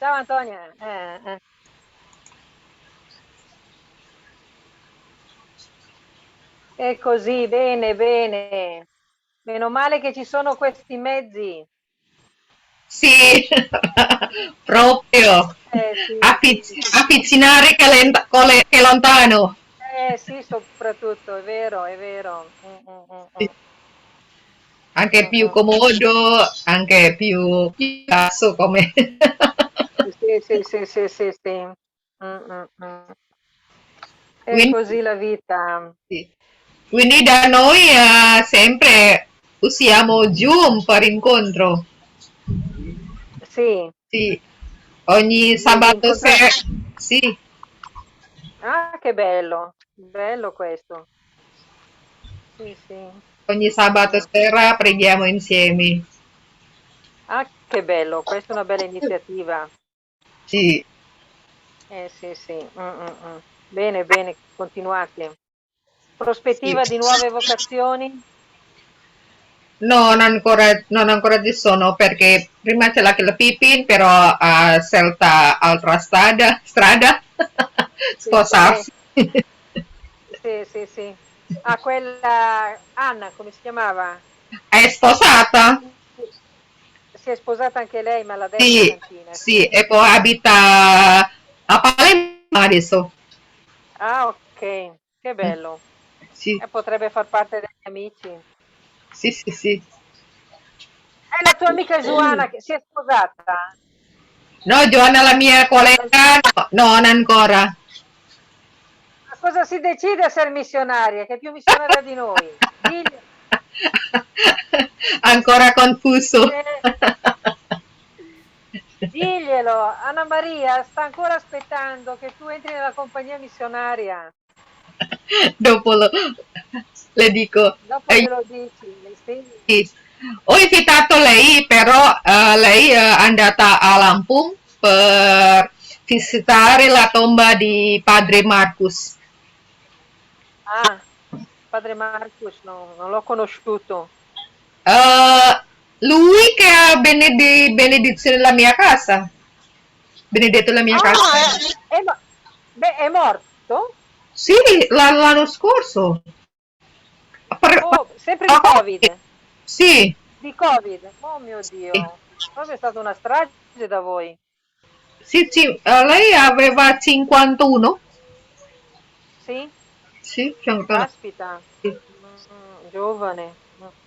Ciao Antonia. E così, bene, bene. Meno male che ci sono questi mezzi. Sì, proprio. Sì, sì. Avvicinare che lontano. Sì, soprattutto, è vero, è vero. Sì. Anche più Mm. comodo, anche più basso come. Sì, sì, sì, sì, sì, sì. Mm. È Quindi, così la vita. sì. Quindi da noi sempre usiamo Zoom per incontro. Sì, Sì, ogni vi sabato incontrate. sera. Sì, Ah, che bello, bello questo. Sì, sì. ogni sabato Mm. sera preghiamo insieme. Ah, che bello, questa è una bella iniziativa. Sì, Sì, sì. Mm. Bene, bene, continuate. sì. Prospettiva di nuove vocazioni? No, non ancora ci sono perché prima c'è la Pipin, però ha scelto altra strada, Sì, sposarsi. sì, sì, sì. Ah, quella Anna, come si chiamava? È sposata? Si è sposata anche lei, ma l'ha detto Sì, Santina, sì. sì, e poi abita a Palermo adesso. Ah, ok, che bello. Sì, Potrebbe far parte degli amici. sì, sì, sì. È la tua amica Giovanna che si è sposata? No, Giovanna, la mia La- collega, no, non ancora. Ma cosa si decide a essere missionaria? Che è più missionaria di noi? Digli, Ancora confuso. eh, diglielo, Anna Maria sta ancora aspettando che tu entri nella compagnia missionaria. Dopo le dico, Dopo glielo dici, sì. sì. Ho invitato lei, però lei è andata a Lampung per visitare la tomba di Padre Marcus. Ah, padre Marcus, no, non l'ho conosciuto. Eh, lui che ha benedizione la mia casa. Benedetto la mia casa. Ah, beh, è morto? Sì, l'anno scorso. Oh, sempre di Covid. Sì, Di Covid. Oh mio sì, Dio. Proprio è stata una strage da voi. sì, sì, lei aveva 51. Sì? Sì, 51. Caspita. Sì, Giovane.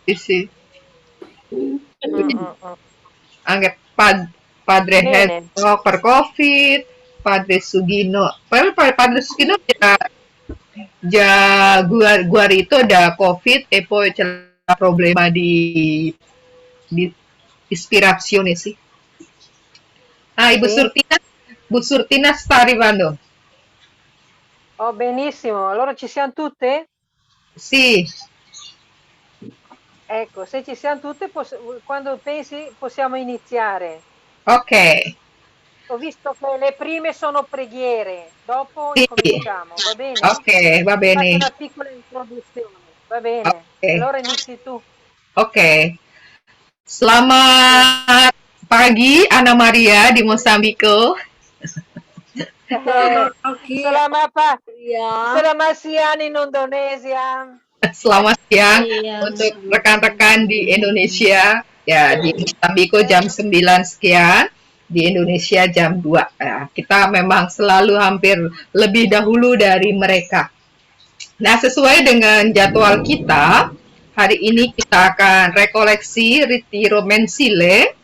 sì, sì. Mm. Anche padre Bene. Helmo per Covid, padre Sugino. Però padre Sugino già guarito da Covid e poi c'è il problema di ispirazione, sì. Ah, Sì? Ibu Surtina sta arrivando. Oh, benissimo. Allora ci siamo tutte? Sì, Ecco, se ci siamo tutte, quando pensi possiamo iniziare. ok. Ho visto che le prime sono preghiere, dopo Sì, incominciamo, va bene? ok, va Faccio bene. una piccola introduzione, va bene? Ok, Allora inizi tu. ok. Sì. Selamat pagi, Ana Maria di Mosambiko. Selamat pagi, Selamat, ya. selamat siang Indonesia. Selamat siang Iya, untuk selamat siang. rekan-rekan di Indonesia. Ya, di Mosambiko Eh, jam 9 sekian, di Indonesia jam 2. Ya, kita memang selalu hampir lebih dahulu dari mereka. Nah, sesuai dengan jadwal kita, hari ini kita akan rekoleksi Ritiro Mensile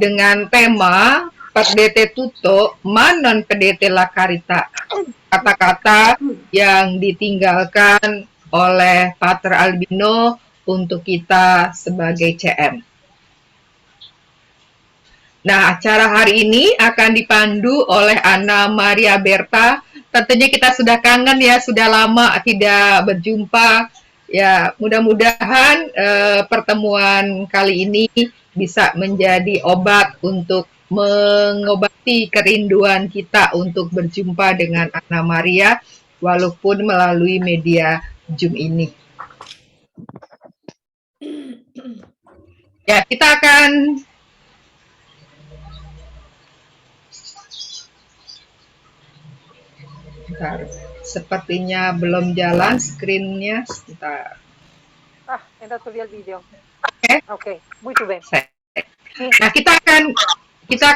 dengan tema Perdete Tuto Manon Pedete La Carita. Kata-kata yang ditinggalkan oleh Pater Albino untuk kita sebagai CM. Nah, acara hari ini akan dipandu oleh Anna Maria Berta. Tentunya kita sudah kangen ya, sudah lama tidak berjumpa. Ya, mudah-mudahan pertemuan kali ini bisa menjadi obat untuk mengobati kerinduan kita untuk berjumpa dengan Anna Maria, walaupun melalui media Zoom ini. Ya, kita akan Bentar. Sepertinya belum jalan screen-nya. Sebentar. Ah, è andato via il video. Oke. Ok, molto bene. Sì. Nah, kita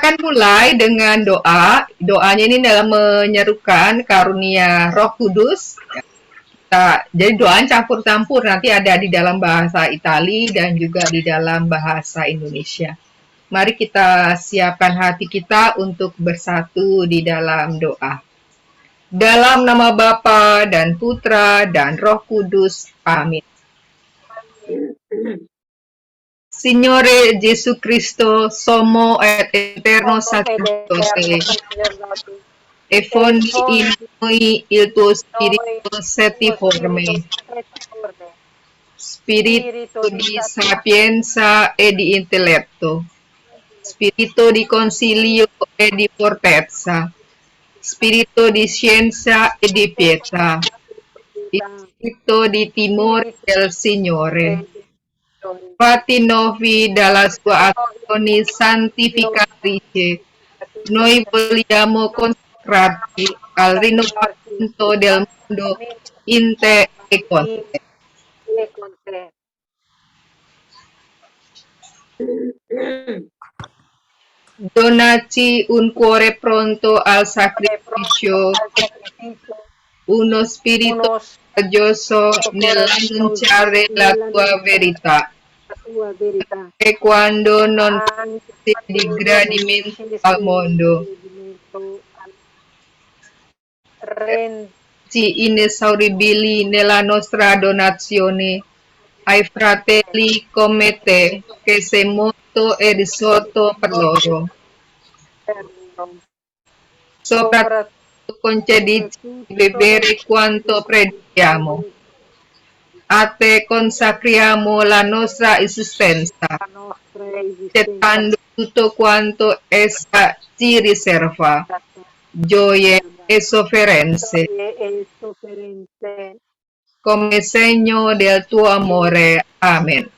akan mulai dengan doa. Doanya ini dalam menyerukan karunia Roh Kudus. Jadi doanya campur-campur, nanti ada di dalam bahasa Itali dan juga di dalam bahasa Indonesia. Mari kita siapkan hati kita untuk bersatu di dalam doa. Dalam nama Bapa dan Putra dan Roh Kudus. Amin. Signore Gesù Cristo, sommo et eterno sacerdote, e fondi in noi il tuo spirito settiforme, spirito di sapienza e di intelletto, spirito di consiglio e di fortezza, spirito di scienza e di pietà, spirito di timore del Signore. Fatti novi dalla sua azione santificatrice, noi vogliamo consacrarti al rinnovamento del mondo in te e con te. Donaci un cuore pronto al sacrificio, uno spirito coraggioso nell'annunciare la tua verità. E quando non passi di gradimento al mondo, rendici inesauribili nella nostra donazione ai fratelli come te, che sei morto e risorto per loro. Soprattutto concedici di bere quanto predichiamo. A te consacriamo la nostra esistenza, gettando tutto quanto essa ci riserva, gioie e sofferenze, come segno del tuo amore. Amen.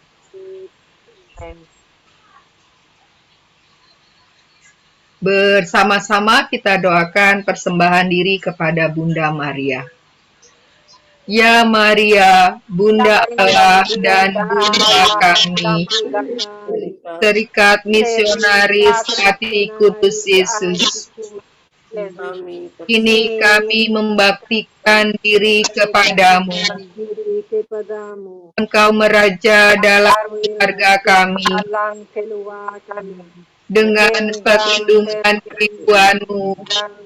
Bersama-sama kita doakan persembahan diri kepada Bunda Maria. Ya Maria, Bunda Allah dan Bunda kami, Serikat Misionaris Hati Kudus Yesus, kini kami membaktikan diri kepadamu. Engkau meraja dalam keluarga kami, dengan perlindungan kerinduanmu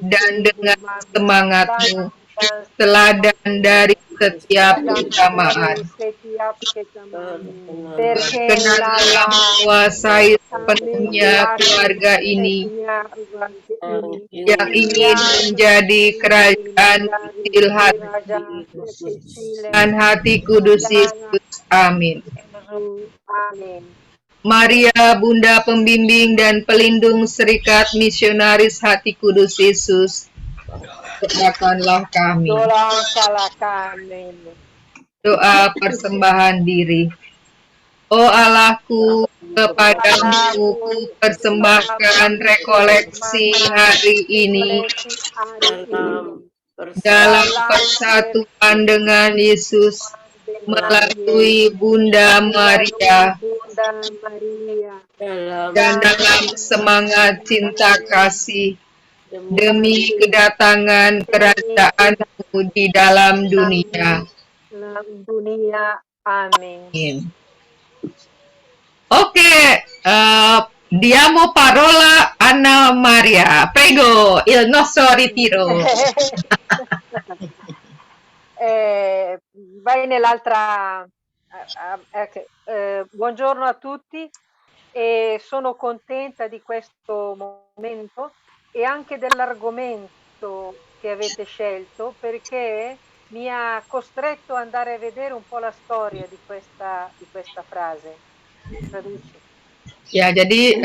dan dengan semangatmu, teladan dari setiap keutamaan. Berkenanlah menguasai sepenuhnya keluarga ini yang ingin menjadi kerajaan kecil hati dan hati kudus Yesus. Amin. Maria, Bunda Pembimbing dan Pelindung Serikat Misionaris Hati Kudus Yesus, doakanlah kami. Doa persembahan diri. Oh Allahku, kepadamu ku persembahkan rekoleksi hari ini dalam persatuan dengan Yesus melalui Bunda Maria dan dalam semangat cinta kasih demi kedatangan kerajaan-Mu di dalam dunia. Amin. Oke, diamo parola Anna Maria. Prego, il nostro ritiro. Vai nell'altra. Buongiorno a tutti e sono contenta di questo momento e anche dell'argomento che avete scelto, perché mi ha costretto ad andare a vedere un po' la storia di questa frase. Traduci. Ya, jadi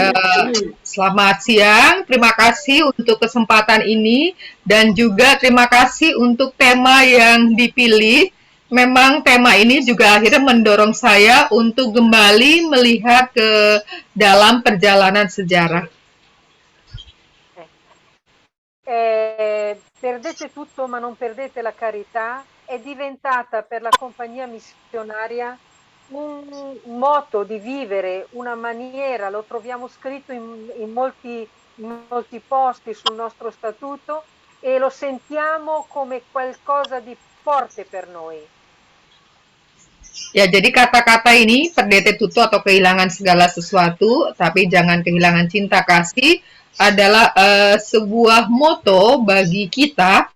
selamat siang. Terima kasih untuk kesempatan ini dan juga terima kasih untuk tema yang dipilih. Memang tema ini juga akhirnya mendorong saya untuk kembali melihat ke dalam perjalanan sejarah. perdete tutto ma non perdete la carità, è diventata per la compagnia missionaria un modo di vivere, una maniera, lo troviamo scritto in molti posti sul nostro statuto e lo sentiamo come qualcosa di forte per noi. Ya, jadi kata-kata ini perdete tutu atau kehilangan segala sesuatu, tapi jangan kehilangan cinta kasih adalah sebuah moto bagi kita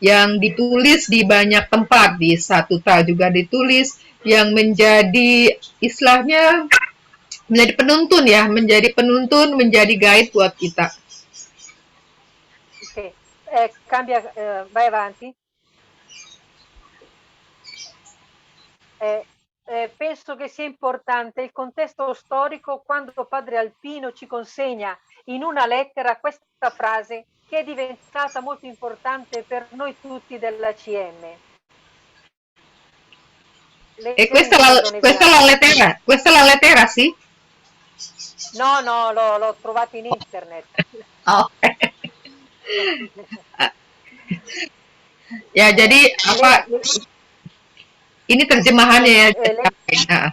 yang ditulis di banyak tempat, di Statuta juga ditulis, yang menjadi istilahnya menjadi penuntun ya, menjadi penuntun, menjadi guide buat kita. Che, cambia, vai avanti. Penso che sia importante il contesto storico quando Padre Alpino ci consegna in una lettera questa frase che è diventata molto importante per noi tutti dell'ACM. E Leggi in indonesiano. questa la lettera sì? No, no, l'ho trovato in internet. Oh. Ya, jadi apa? Ini terjemahannya ya.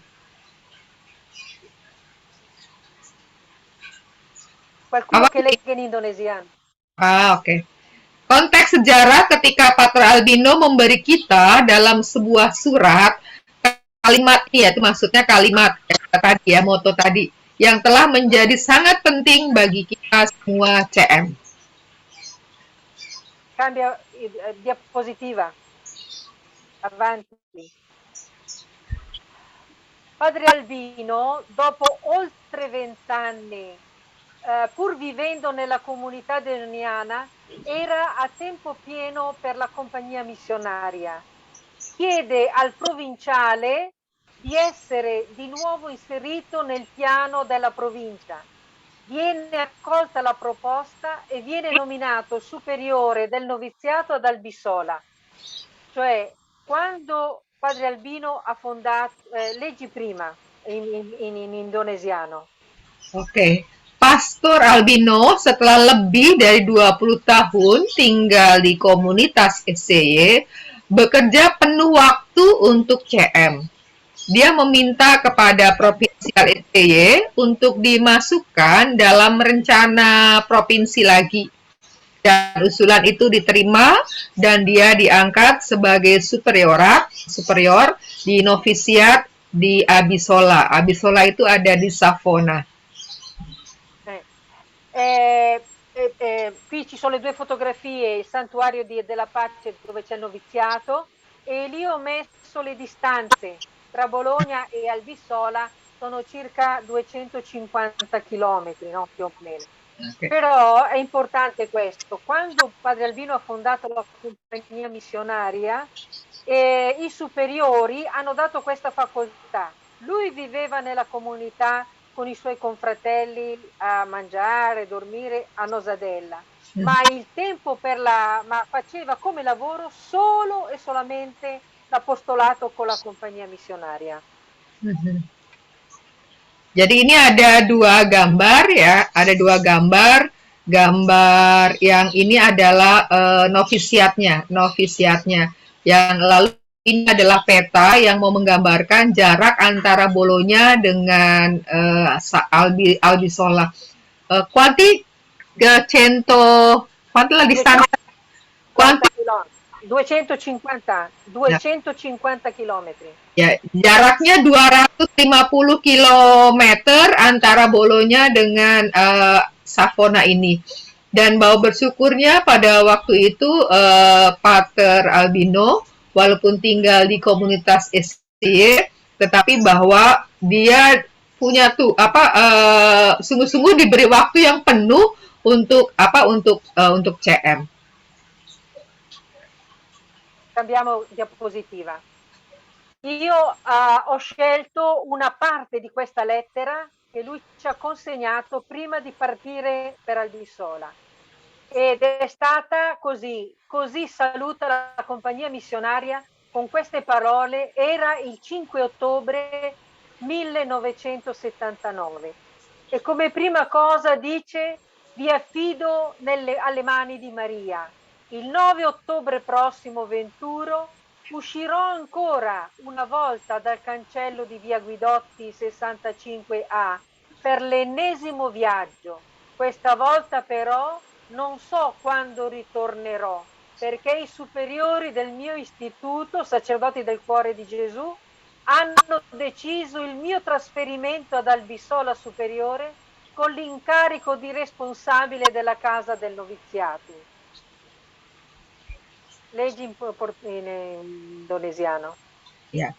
Qualcuno che legge in indonesiano. Oke. Okay. Konteks sejarah ketika Pater Albino memberi kita dalam sebuah surat kalimat ya, itu maksudnya kalimat tadi ya, moto tadi yang telah menjadi sangat penting bagi kita semua CM. Cambia diapositiva. Avanti. Padre Albino, dopo oltre 20 anni, pur vivendo nella comunità doniana, era a tempo pieno per la compagnia missionaria. Chiede al provinciale di essere di nuovo inserito nel piano della provincia. Viene accolta la proposta e viene nominato superiore del noviziato ad Albisola. Cioè, quando Padre Albino ha fondato, leggi prima in indonesiano. Oke. Pastor Albino setelah lebih dari 20 tahun tinggal di komunitas SCY, bekerja penuh waktu untuk CM. Dia meminta kepada Provinsial SCY untuk dimasukkan dalam rencana provinsi lagi. Dan usulan itu diterima dan dia diangkat sebagai superior di novisiat di Abisola. Abisola itu ada di Savona. Qui ci sono le due fotografie, il santuario della pace dove c'è il noviziato, e lì ho messo le distanze tra Bologna e Albisola, sono circa 250 chilometri, no? Più o meno. Okay. Però è importante questo, quando Padre Albino ha fondato la compagnia missionaria, i superiori hanno dato questa facoltà. Lui viveva nella comunità con i suoi confratelli a mangiare, dormire a Nosadella, ma il tempo ma faceva come lavoro solo e solamente l'apostolato con la compagnia missionaria. Jadi ini ada dua gambar ya, ada dua gambar. Gambar yang ini adalah novisiatnya. Yang lalu ini adalah peta yang mau menggambarkan jarak antara Bologna dengan Albisola. Quanti la distanza? 250 chilometri. Ya, jaraknya 250 kilometer antara Bologna dengan Savona ini. Dan bahwa bersyukurnya pada waktu itu Pater Albino walaupun tinggal di komunitas SCY, tetapi bahwa dia punya sungguh-sungguh diberi waktu yang penuh untuk CM. Cambiamo diapositiva. Io ho scelto una parte di questa lettera che lui ci ha consegnato prima di partire per Albisola ed è stata così saluta la compagnia missionaria con queste parole, era il 5 ottobre 1979 e come prima cosa dice: vi affido alle mani di Maria. Il 9 ottobre prossimo venturo uscirò ancora una volta dal cancello di via Guidotti 65A per l'ennesimo viaggio. Questa volta però non so quando ritornerò, perché i superiori del mio istituto, sacerdoti del cuore di Gesù, hanno deciso il mio trasferimento ad Albisola Superiore con l'incarico di responsabile della casa del noviziato. Leggi in indonesiano. Ya.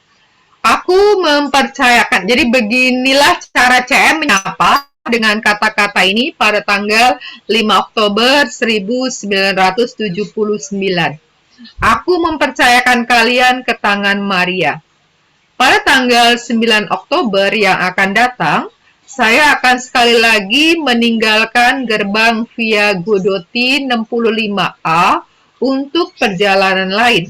Aku mempercayakan. Jadi beginilah cara CM menyapa dengan kata-kata ini pada tanggal 5 Oktober 1979. Aku mempercayakan kalian ke tangan Maria. Pada tanggal 9 Oktober yang akan datang, saya akan sekali lagi meninggalkan gerbang Via Godoti 65A untuk perjalanan lain.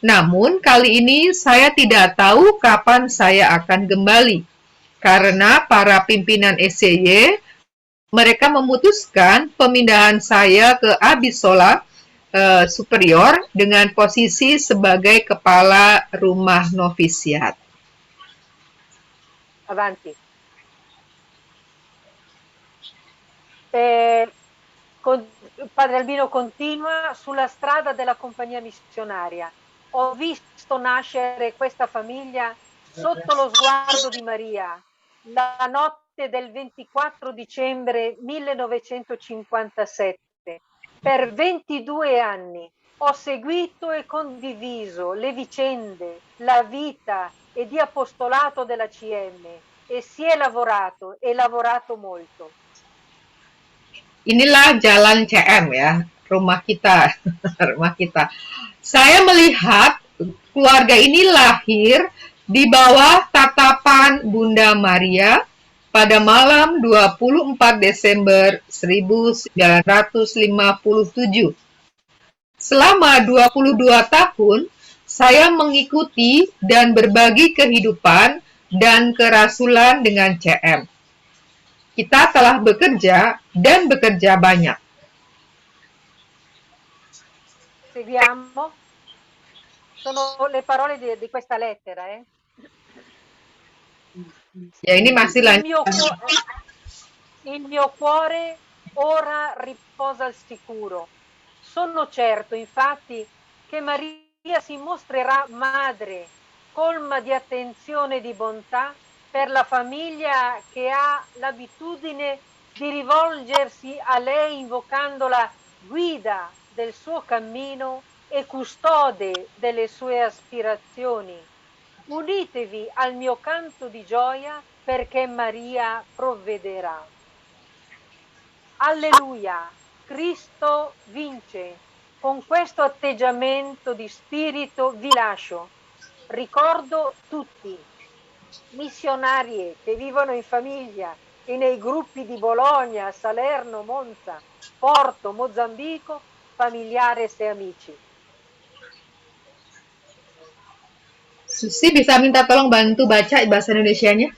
Namun kali ini saya tidak tahu kapan saya akan kembali, karena para pimpinan SCY mereka memutuskan pemindahan saya ke Abisola Superior dengan posisi sebagai kepala rumah novisiat. Avanti. Padre Albino continua: sulla strada della compagnia missionaria ho visto nascere questa famiglia sotto lo sguardo di Maria la notte del 24 dicembre 1957. Per 22 anni ho seguito e condiviso le vicende, la vita e di apostolato della CM e si è lavorato e lavorato molto. Inilah jalan CM ya, rumah kita, rumah kita. Saya melihat keluarga ini lahir di bawah tatapan Bunda Maria pada malam 24 Desember 1957. Selama 22 tahun, saya mengikuti dan berbagi kehidupan dan kerasulan dengan CM. Kita telah bekerja dan bekerja banyak. Seguiamo. Sono le parole di questa lettera. Ya, ini masih Il mio cuore ora riposa al sicuro. Sono certo, infatti, che Maria si mostrerà madre, colma di attenzione e di bontà per la famiglia che ha l'abitudine di rivolgersi a lei invocandola guida del suo cammino e custode delle sue aspirazioni. Unitevi al mio canto di gioia perché Maria provvederà. Alleluia, Cristo vince. Con questo atteggiamento di spirito vi lascio. Ricordo tutti, missionarie che vivono in famiglia e nei gruppi di Bologna, Salerno, Monza, Porto, Mozambico, familiares e amici. Susi bisa minta tolong bantu baca bahasa Indonesianya?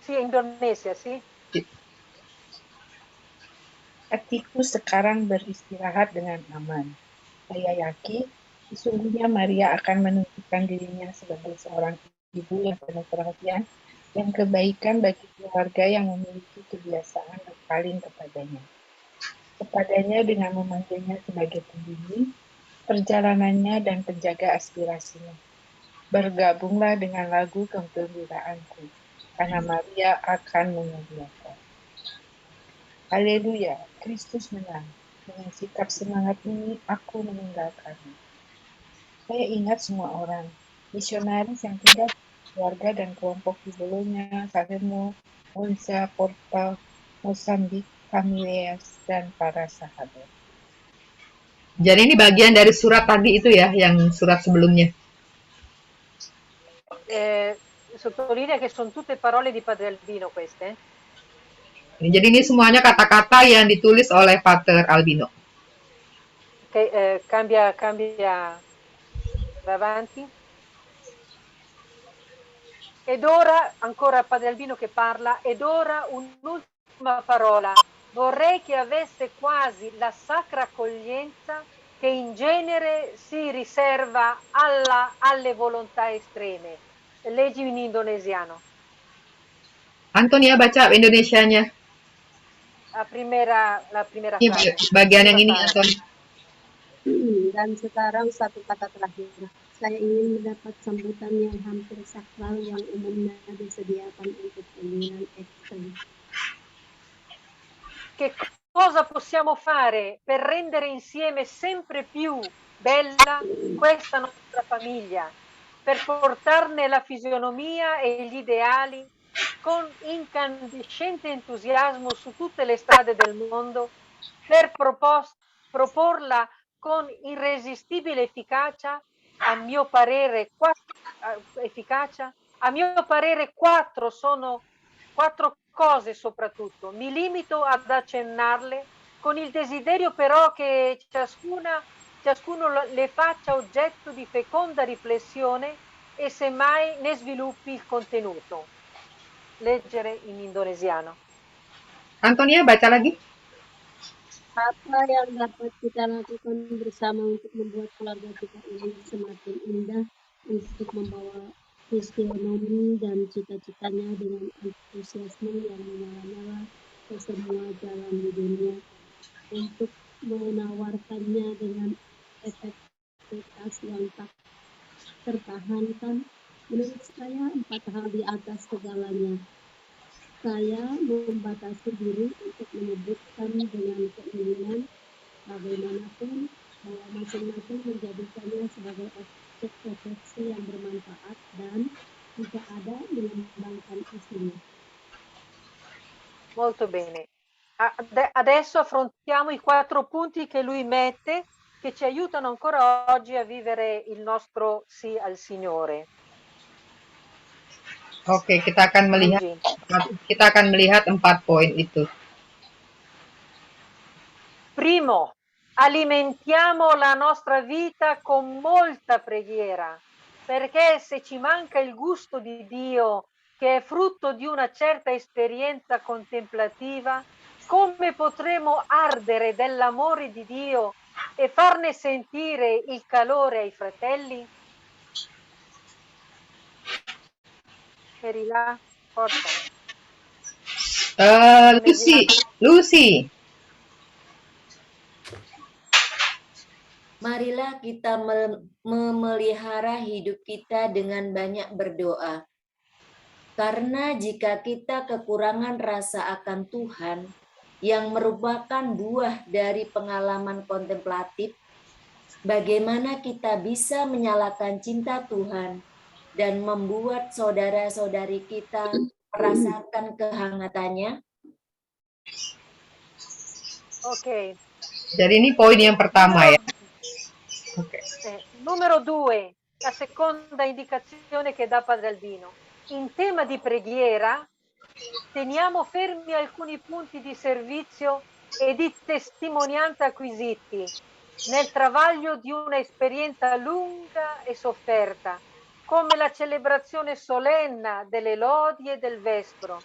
Sì, Indonesia, sì. Hatiku sekarang beristirahat dengan aman. Saya yakin sesungguhnya Maria akan menunjukkan dirinya sebagai seorang ibu yang penuh perhatian dan kebaikan bagi keluarga yang memiliki kebiasaan berpaling kepadanya. Kepadanya dengan memanggilnya sebagai pembimbing perjalanannya dan penjaga aspirasinya. Bergabunglah dengan lagu kegembiraanku, karena Maria akan memuliakan. Haleluya, Kristus menang. Dengan sikap semangat ini, aku meninggalkanmu. Saya ingat semua orang, misionaris yang tinggal di keluarga dan kelompok di Bologna, Salerno, Monza, Porto, Mozambik, familias, dan para sahabat. Jadi ini bagian dari surat tadi itu ya, yang surat sebelumnya. Sottolinea che sono tutte parole di Padre Albino queste. Jadi ini semuanya kata-kata yang ditulis oleh Pater Albino. Cambia avanti. Ed ora, ancora Padre Albino che parla, ed ora un'ultima parola vorrei che avesse quasi la sacra accoglienza che in genere si riserva alle volontà estreme. Leggi in indonesiano. Anton ya baca Indonesianya. La primera Ini frase, bagian yang prima ini parte. Anton. Dan sekarang satu kata terakhir. Saya ingin mendapat sambutan yang hampir sakral yang umumnya disediakan untuk panggilan ekstrim. Che cosa possiamo fare per rendere insieme sempre più bella questa nostra famiglia, per portarne la fisionomia e gli ideali con incandescente entusiasmo su tutte le strade del mondo, per proporla con irresistibile efficacia, a mio parere, quattro sono quattro cose soprattutto. Mi limito ad accennarle con il desiderio però che ciascuno le faccia oggetto di feconda riflessione e semmai ne sviluppi il contenuto. Leggere in indonesiano. Anton ya baca lagi. Apa yang dapat kita lakukan bersama untuk membuat keluarga kita ini semakin indah, untuk membawa fisionomi dan cita-citanya dengan antusiasme yang menyala-nyala ke semua jalan di dunia, untuk menawarkannya dengan efektivitas yang tak tertahankan. Menurut saya 4 hal di atas segalanya. Saya membatasi diri untuk menyebutkan dengan keinginan bagaimanapun bahwa masing-masing menjadikannya sebagai objek refleksi yang bermanfaat dan jika ada mengembangkan isinya. Molto bene. Adesso affrontiamo i 4 punti che lui mette che ci aiutano ancora oggi a vivere il nostro sì al Signore. Oke, kita akan melihat 4 poin itu. Primo, alimentiamo la nostra vita con molta preghiera, perché se ci manca il gusto di Dio, che è frutto di una certa esperienza contemplativa, come potremo ardere dell'amore di Dio e farne sentire il calore ai fratelli? Ferila, forza. Lucy. Marilah kita memelihara hidup kita dengan banyak berdoa. Karena jika kita kekurangan rasa akan Tuhan, yang merupakan buah dari pengalaman kontemplatif, bagaimana kita bisa menyalakan cinta Tuhan dan membuat saudara-saudari kita merasakan kehangatannya? Ok. Jadi ini poin yang pertama ya. Okay. Numero 2, la seconda indicazione che dà Padre Albino. In tema di preghiera teniamo fermi alcuni punti di servizio e di testimonianza acquisiti nel travaglio di un'esperienza lunga e sofferta, come la celebrazione solenna delle lodi e del vespro,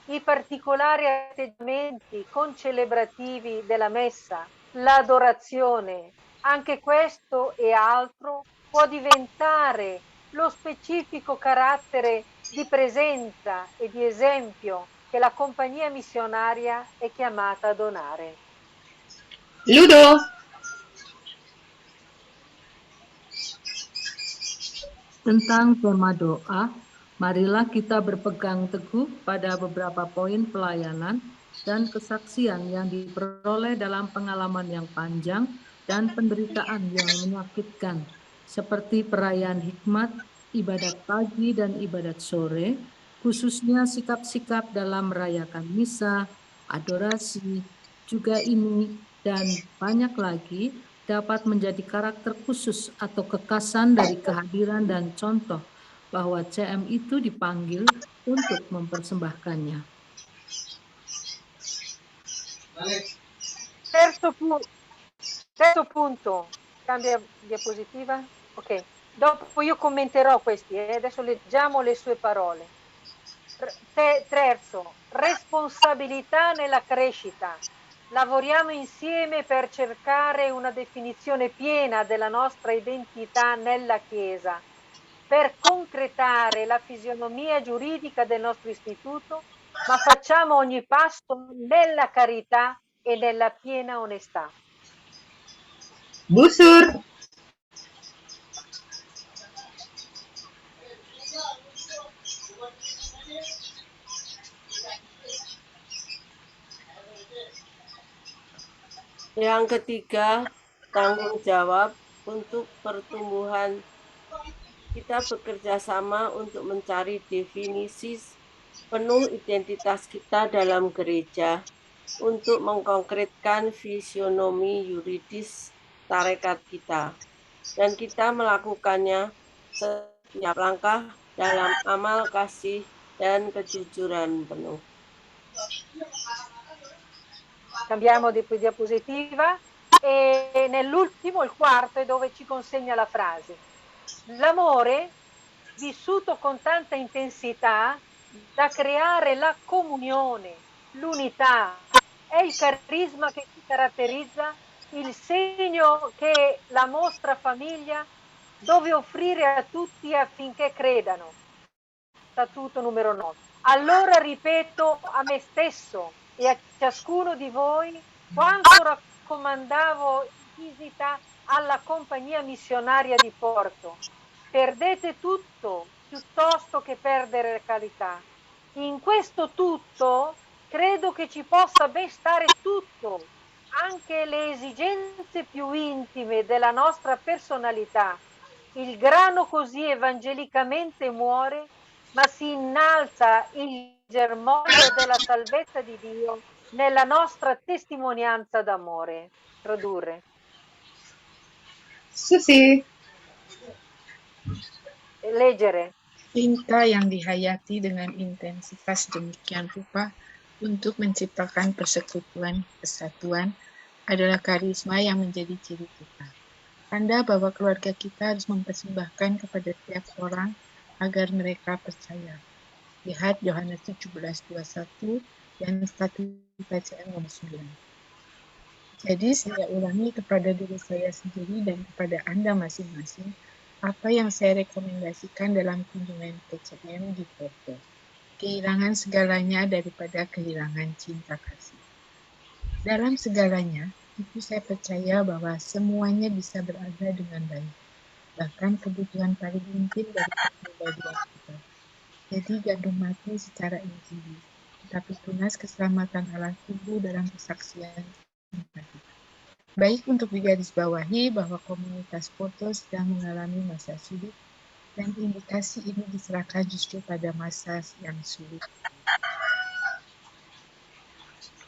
i particolari atteggiamenti concelebrativi della messa, l'adorazione. Anche questo e altro può diventare lo specifico carattere di presenza e di esempio che la compagnia missionaria è chiamata a donare. Ludo. Tentang tema doa, marilah kita berpegang teguh pada beberapa poin pelayanan dan kesaksian yang diperoleh dalam pengalaman yang panjang dan penderitaan yang menyakitkan, seperti perayaan hikmat, ibadat pagi dan ibadat sore, khususnya sikap-sikap dalam merayakan misa, adorasi, juga ini, dan banyak lagi dapat menjadi karakter khusus atau kekasan dari kehadiran dan contoh bahwa CM itu dipanggil untuk mempersembahkannya. Terzo punto, cambia diapositiva? Ok, dopo io commenterò questi, adesso leggiamo le sue parole. Terzo, responsabilità nella crescita. Lavoriamo insieme per cercare una definizione piena della nostra identità nella Chiesa, per concretare la fisionomia giuridica del nostro istituto, ma facciamo ogni passo nella carità e nella piena onestà. Busur. Yang ketiga, tanggung jawab untuk pertumbuhan. Kita bekerja sama untuk mencari definisi penuh identitas kita dalam gereja untuk mengkonkretkan fisionomi yuridis tarekat kita. Dan kita melakukannya setiap langkah dalam amal kasih dan kejujuran penuh. Cambiamo di diapositiva e nell'ultimo, il quarto, è dove ci consegna la frase. L'amore vissuto con tanta intensità da creare la comunione, l'unità, è il carisma che ci caratterizza, il segno che la nostra famiglia deve offrire a tutti affinché credano. Statuto numero 9. Allora ripeto a me stesso e a ciascuno di voi quanto raccomandavo in visita alla compagnia missionaria di Porto. Perdete tutto piuttosto che perdere la carità. In questo tutto credo che ci possa ben stare tutto, anche le esigenze più intime della nostra personalità. Il grano così evangelicamente muore, ma si innalza il germoglio della salvezza di Dio nella nostra testimonianza d'amore. Tradurre. Susi. Leggere. Cinta yang dihayati dengan intensitas demikian rupa untuk menciptakan persekutuan, kesatuan adalah karisma yang menjadi ciri kita. Tanda bahwa keluarga kita harus mempersembahkan kepada setiap orang agar mereka percaya. Lihat Yohanes 17:21 dan Statuta PCM nomor 9. Jadi saya ulangi kepada diri saya sendiri dan kepada Anda masing-masing apa yang saya rekomendasikan dalam kunjungan PCM di Porto. Kehilangan segalanya daripada kehilangan cinta kasih. Dalam segalanya, itu saya percaya bahwa semuanya bisa berada dengan baik. Bahkan kebutuhan paling intim dari kepribadian kita. Jadi gandum mati secara individu, tetapi tunas keselamatan Allah tumbuh dalam kesaksian cinta kita. Baik untuk digarisbawahi bahwa komunitas Porto sedang mengalami masa sulit dan indikasi ini diserahkan justru pada masa yang sulit.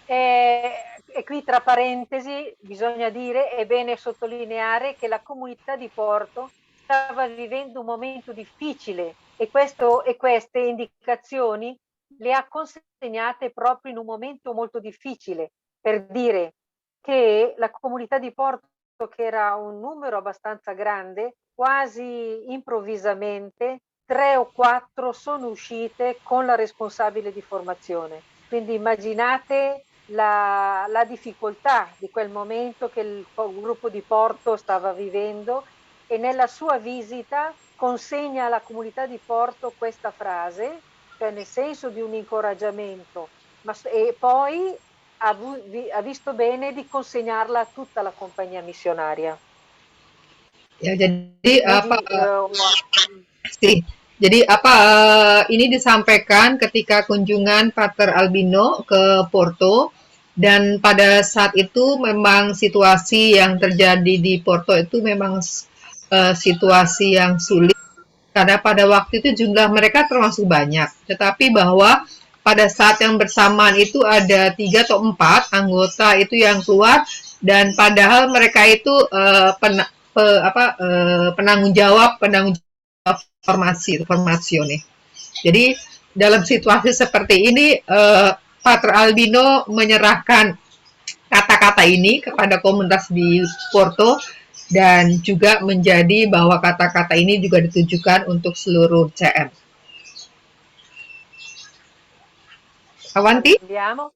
E qui tra parentesi bisogna dire, è bene sottolineare che la comunità di Porto stava vivendo un momento difficile e queste indicazioni le ha consegnate proprio in un momento molto difficile, per dire che la comunità di Porto, che era un numero abbastanza grande, quasi improvvisamente 3 o 4 sono uscite con la responsabile di formazione. Quindi immaginate la difficoltà di quel momento che il gruppo di Porto stava vivendo, e nella sua visita consegna alla comunità di Porto questa frase, cioè nel senso di un incoraggiamento, e poi ha visto bene di consegnarla a tutta la compagnia missionaria. Ya, jadi Quindi, ini disampaikan ketika kunjungan Pater Albino ke Porto, dan pada saat itu memang situasi yang terjadi di Porto itu memang situasi yang sulit, karena pada waktu itu jumlah mereka termasuk banyak, tetapi bahwa pada saat yang bersamaan itu ada 3 atau 4 anggota itu yang keluar, dan padahal mereka itu penanggung jawab formasi nih. Jadi dalam situasi seperti ini, Pater Albino menyerahkan kata-kata ini kepada komunitas di Porto, dan juga menjadi bahwa kata-kata ini juga ditujukan untuk seluruh CM. Avanti? Andiamo.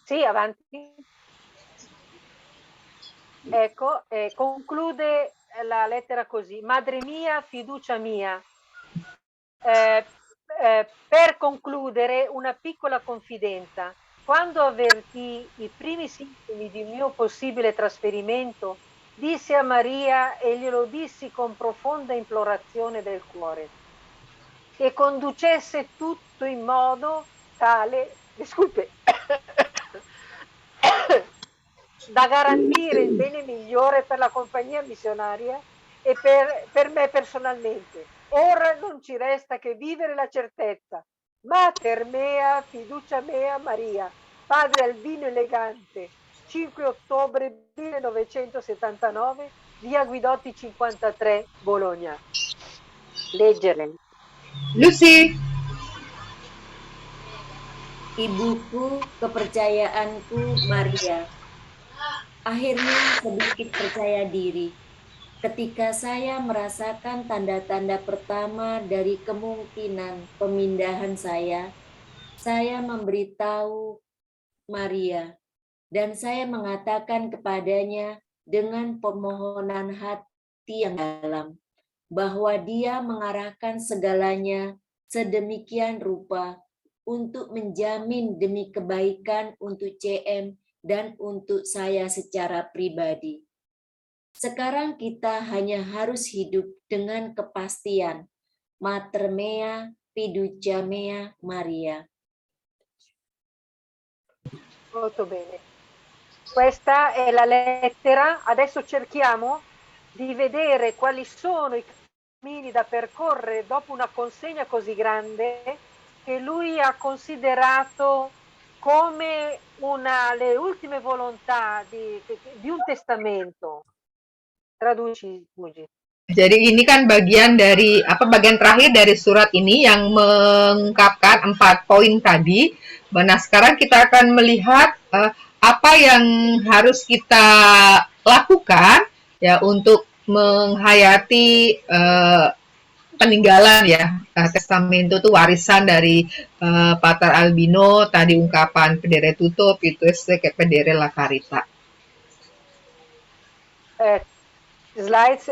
Sì, avanti. Ecco, conclude la lettera così: Madre mia, fiducia mia. Per concludere, una piccola confidenza. Quando avvertii i primi sintomi di mio possibile trasferimento, dissi a Maria e glielo dissi con profonda implorazione del cuore, che conducesse tutto in modo tale, scusi, da garantire il bene migliore per la compagnia missionaria e per me personalmente. Ora non ci resta che vivere la certezza. Mater mea, fiducia mea, Maria. Padre Albino Elegante, 5 ottobre 1979, via Guidotti 53, Bologna. Leggere. Lucy. Ibuku, kepercayaanku, Maria. Akhirnya sedikit percaya diri ketika saya merasakan tanda-tanda pertama dari kemungkinan pemindahan saya memberitahu Maria dan saya mengatakan kepadanya dengan permohonan hati yang dalam bahwa dia mengarahkan segalanya sedemikian rupa untuk menjamin demi kebaikan untuk CM dan untuk saya secara pribadi. Sekarang kita hanya harus hidup dengan kepastian. Mater mea, fiducia mea, Maria. Molto bene. Questa è la lettera. Adesso cerchiamo di vedere quali sono i cammini da percorrere dopo una consegna così grande che lui ha considerato come le ultime volontà di un testamento. Traduci, Muji. Jadi ini kan bagian terakhir dari surat ini yang mengungkapkan 4 poin tadi. Nah, sekarang kita akan melihat apa yang harus kita lakukan ya untuk menghayati peninggalan ya, testamento itu warisan dari Pater Albino, tadi ungkapan Pedere Tutto, piuttosto che Pedere la Carità. Slides,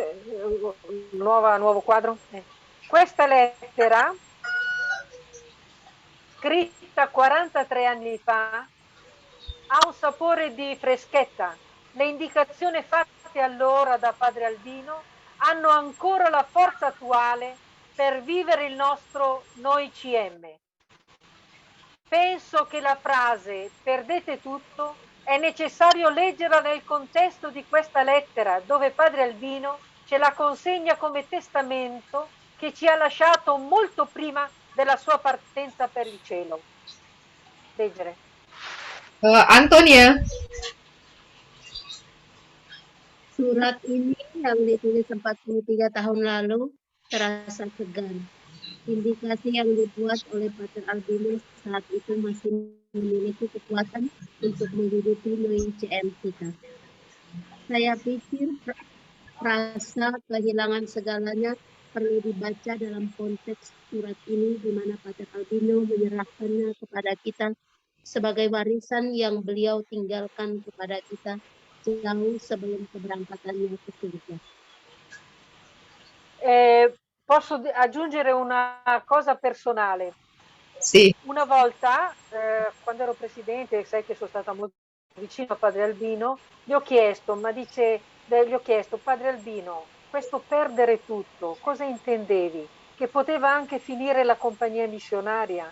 nuovo quadro. Questa lettera, scritta 43 anni fa, ha un sapore di freschezza. Le indicazioni fatte allora da Padre Albino hanno ancora la forza attuale per vivere il nostro Noi CM. Penso che la frase "perdete tutto" è necessario leggerla nel contesto di questa lettera, dove Padre Albino ce la consegna come testamento che ci ha lasciato molto prima della sua partenza per il cielo. Leggere. Antonia. Surat ini yang ditulis 43 tahun lalu terasa segan. Indikasi yang dibuat oleh Pater Albino saat itu masih memiliki kekuatan untuk menghidupi Noi CM kita. Saya pikir rasa kehilangan segalanya perlu dibaca dalam konteks surat ini di mana Pater Albino menyerahkannya kepada kita sebagai warisan yang beliau tinggalkan kepada kita jauh sebelum keberangkatannya ke surga. Posso aggiungere una cosa personale? Sì. Una volta, quando ero presidente, sai che sono stata molto vicino a Padre Albino, gli ho chiesto, Padre Albino, questo perdere tutto, cosa intendevi? Che poteva anche finire la compagnia missionaria?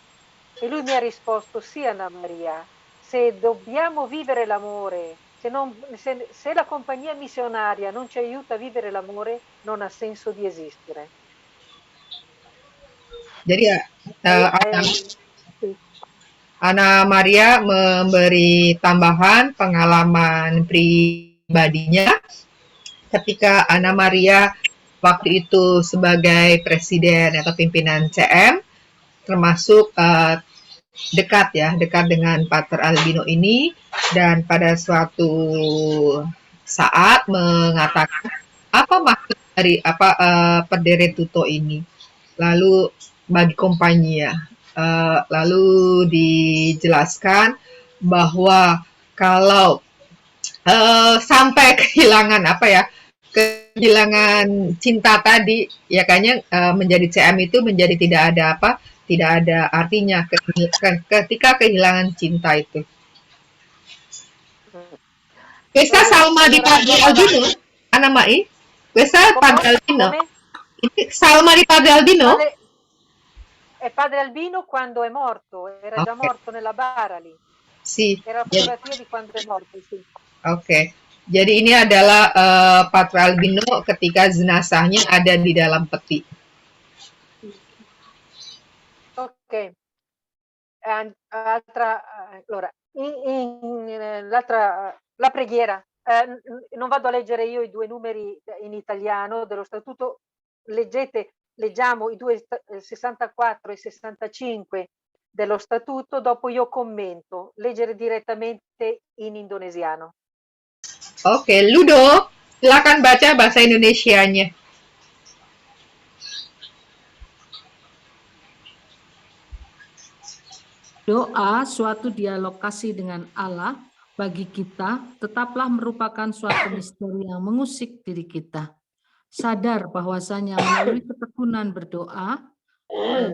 E lui mi ha risposto, sì Anna Maria, se dobbiamo vivere l'amore, se la compagnia missionaria non ci aiuta a vivere l'amore, non ha senso di esistere. Jadi Anna Maria memberi tambahan pengalaman pribadinya ketika Anna Maria waktu itu sebagai presiden atau pimpinan CM, termasuk dekat dengan Pater Albino ini, dan pada suatu saat mengatakan apa maksud dari Pedere Tutto ini, lalu bagi kompanya. Lalu dijelaskan bahwa kalau sampai kehilangan kehilangan cinta tadi, ya kayaknya menjadi CM itu menjadi tidak ada artinya ketika kehilangan cinta itu. Questa salma di Padre Albino, Anna Mai? Questa Padre Albino. Salma di Padre Albino? È Padre Albino quando è morto, era già morto nella bara lì. Sì. Era la fotografia di quando è morto, sì. Oke. Jadi ini adalah Padre Albino ketika jenazahnya ada di dalam peti. Ok. Allora, la preghiera. Non vado a leggere io i due numeri in italiano dello statuto, leggiamo i 64 e 65 dello statuto, dopo io commento, leggere direttamente in indonesiano. Oke, Ludo, silakan baca bahasa Indonesianya. Doa, suatu dialog kasih dengan Allah, bagi kita tetaplah merupakan suatu misteri yang mengusik diri kita. Sadar bahwasanya melalui ketekunan berdoa,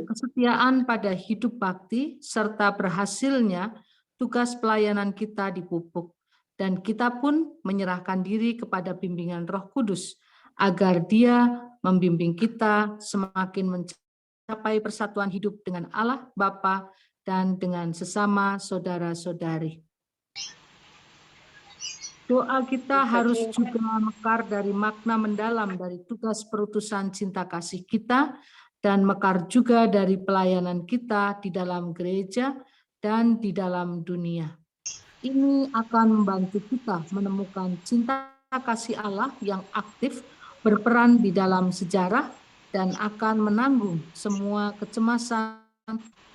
kesetiaan pada hidup bakti, serta berhasilnya tugas pelayanan kita dipupuk. Dan kita pun menyerahkan diri kepada bimbingan Roh Kudus, agar Dia membimbing kita semakin mencapai persatuan hidup dengan Allah Bapa dan dengan sesama saudara-saudari. Doa kita harus juga mekar dari makna mendalam dari tugas perutusan cinta kasih kita dan mekar juga dari pelayanan kita di dalam gereja dan di dalam dunia. Ini akan membantu kita menemukan cinta kasih Allah yang aktif berperan di dalam sejarah dan akan menanggung semua kecemasan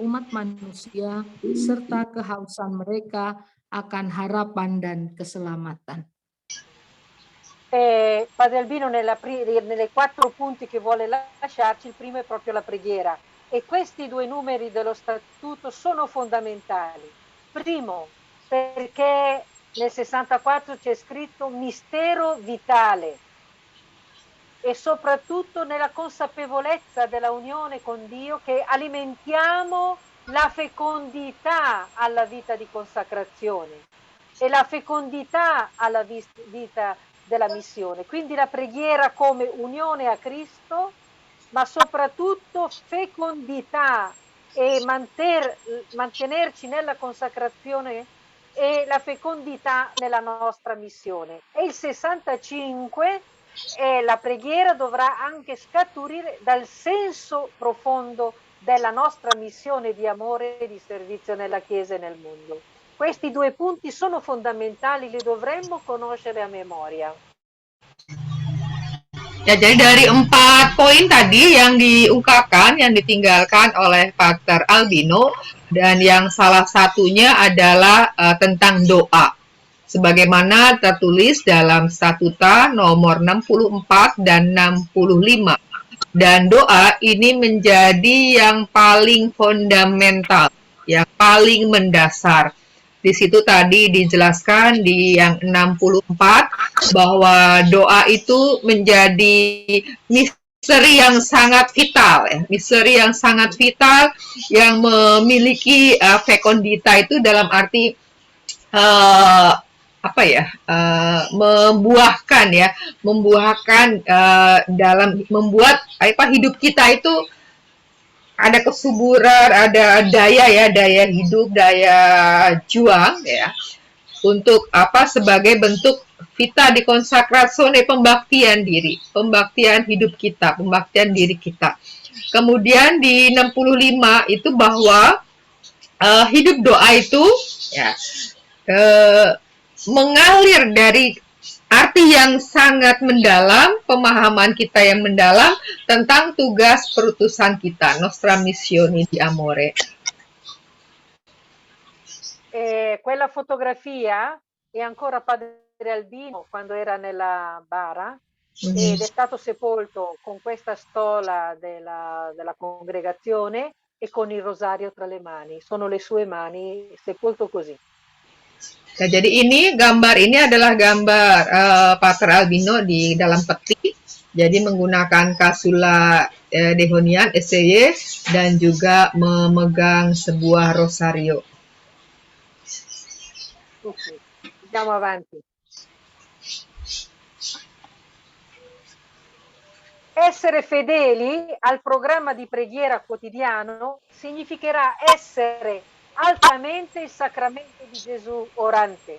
umat manusia serta kehausan mereka akan harapan dan keselamatan. Padre Albino nelle 4 punti che vuole lasciarci, il primo è proprio la preghiera e questi due numeri dello statuto sono fondamentali. Primo, perché nel 64 c'è scritto mistero vitale e soprattutto nella consapevolezza della unione con Dio che alimentiamo la fecondità alla vita di consacrazione e la fecondità alla vita della missione. Quindi la preghiera come unione a Cristo, ma soprattutto fecondità e mantenerci nella consacrazione e la fecondità nella nostra missione. E il 65 la preghiera dovrà anche scaturire dal senso profondo della nostra missione di amore e di servizio nella Chiesa e nel mondo. Questi due punti sono fondamentali, li dovremmo conoscere a memoria. Ya, jadi dari 4 poin tadi yang diungkapkan, yang ditinggalkan oleh Pater Albino, dan yang salah satunya adalah tentang doa. Sebagaimana tertulis dalam Statuta nomor 64 dan 65. Dan doa ini menjadi yang paling fundamental, yang paling mendasar. Di situ tadi dijelaskan di yang 64 bahwa doa itu menjadi misteri yang sangat vital, ya. Misteri yang sangat vital yang memiliki fecundita itu dalam arti membuahkan dalam membuat hidup kita itu ada kesuburan, ada daya hidup, daya juang ya untuk sebagai bentuk vita di konsakrasione, pembaktian diri, pembaktian hidup kita, pembaktian diri kita. Kemudian di 65 itu bahwa hidup doa itu ya mengalir dari arti yang sangat mendalam, pemahaman kita yang mendalam tentang tugas perutusan kita, Nostra Missione di Amore. Quella fotografia è ancora Padre Albino quando era nella bara ed è stato sepolto con questa stola della congregazione e con il rosario tra le mani. Sono le sue mani sepolto così. Nah, jadi ini gambar ini adalah gambar Pater Albino di dalam peti. Jadi menggunakan kasula Dehonian SY dan juga memegang sebuah rosario. Ok, andiamo avanti. Essere fedeli al programma di preghiera quotidiano significherà essere altamente il sacramento di Gesù orante.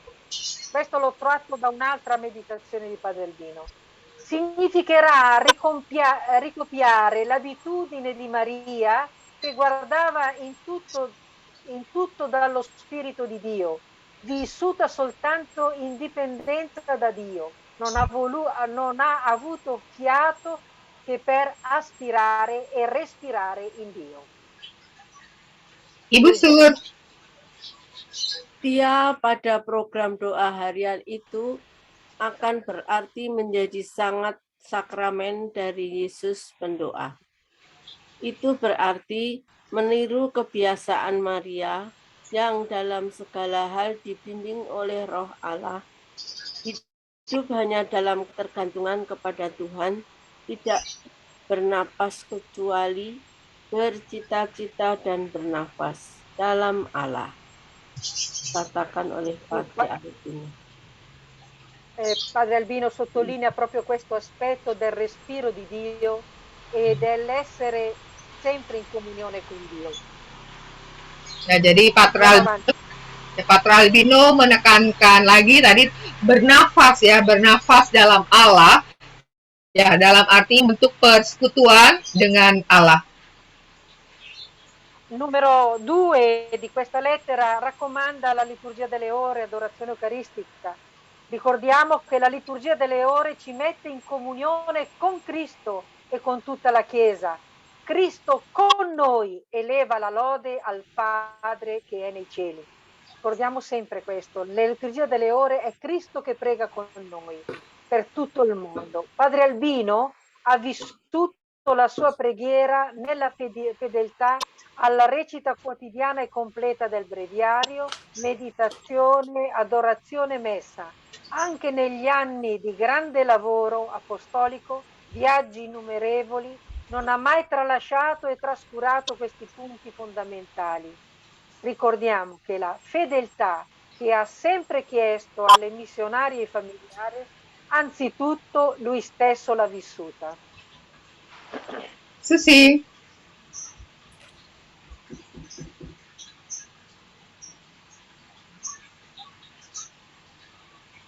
Questo l'ho tratto da un'altra meditazione di Padre Albino. Significherà ricopiare l'abitudine di Maria che guardava in tutto dallo Spirito di Dio, vissuta soltanto in dipendenza da Dio. Non ha avuto fiato che per aspirare e respirare in Dio. Ibu Sur. Setia pada program doa harian itu akan berarti menjadi sangat sakramen dari Yesus pendoa. Itu berarti meniru kebiasaan Maria yang dalam segala hal dibimbing oleh Roh Allah, hidup hanya dalam ketergantungan kepada Tuhan, tidak bernapas kecuali bercita-cita dan bernafas dalam Allah. Katakan oleh Padre Albino. Padre Albino sottolinea proprio questo aspetto del respiro di Dio e dell'essere sempre in comunione con Dio. Nah, jadi Pater Albino menekankan lagi tadi bernafas dalam Allah, ya dalam arti bentuk persekutuan dengan Allah. Numero 2 di questa lettera raccomanda la liturgia delle ore, adorazione eucaristica. Ricordiamo che la liturgia delle ore ci mette in comunione con Cristo e con tutta la Chiesa. Cristo con noi eleva la lode al Padre che è nei cieli. Ricordiamo sempre questo, la liturgia delle ore è Cristo che prega con noi per tutto il mondo. Padre Albino ha vissuto la sua preghiera nella fedeltà alla recita quotidiana e completa del breviario, meditazione, adorazione, messa. Anche negli anni di grande lavoro apostolico, viaggi innumerevoli, non ha mai tralasciato e trascurato questi punti fondamentali. Ricordiamo che la fedeltà che ha sempre chiesto alle missionarie e familiari, anzitutto lui stesso l'ha vissuta. Susi.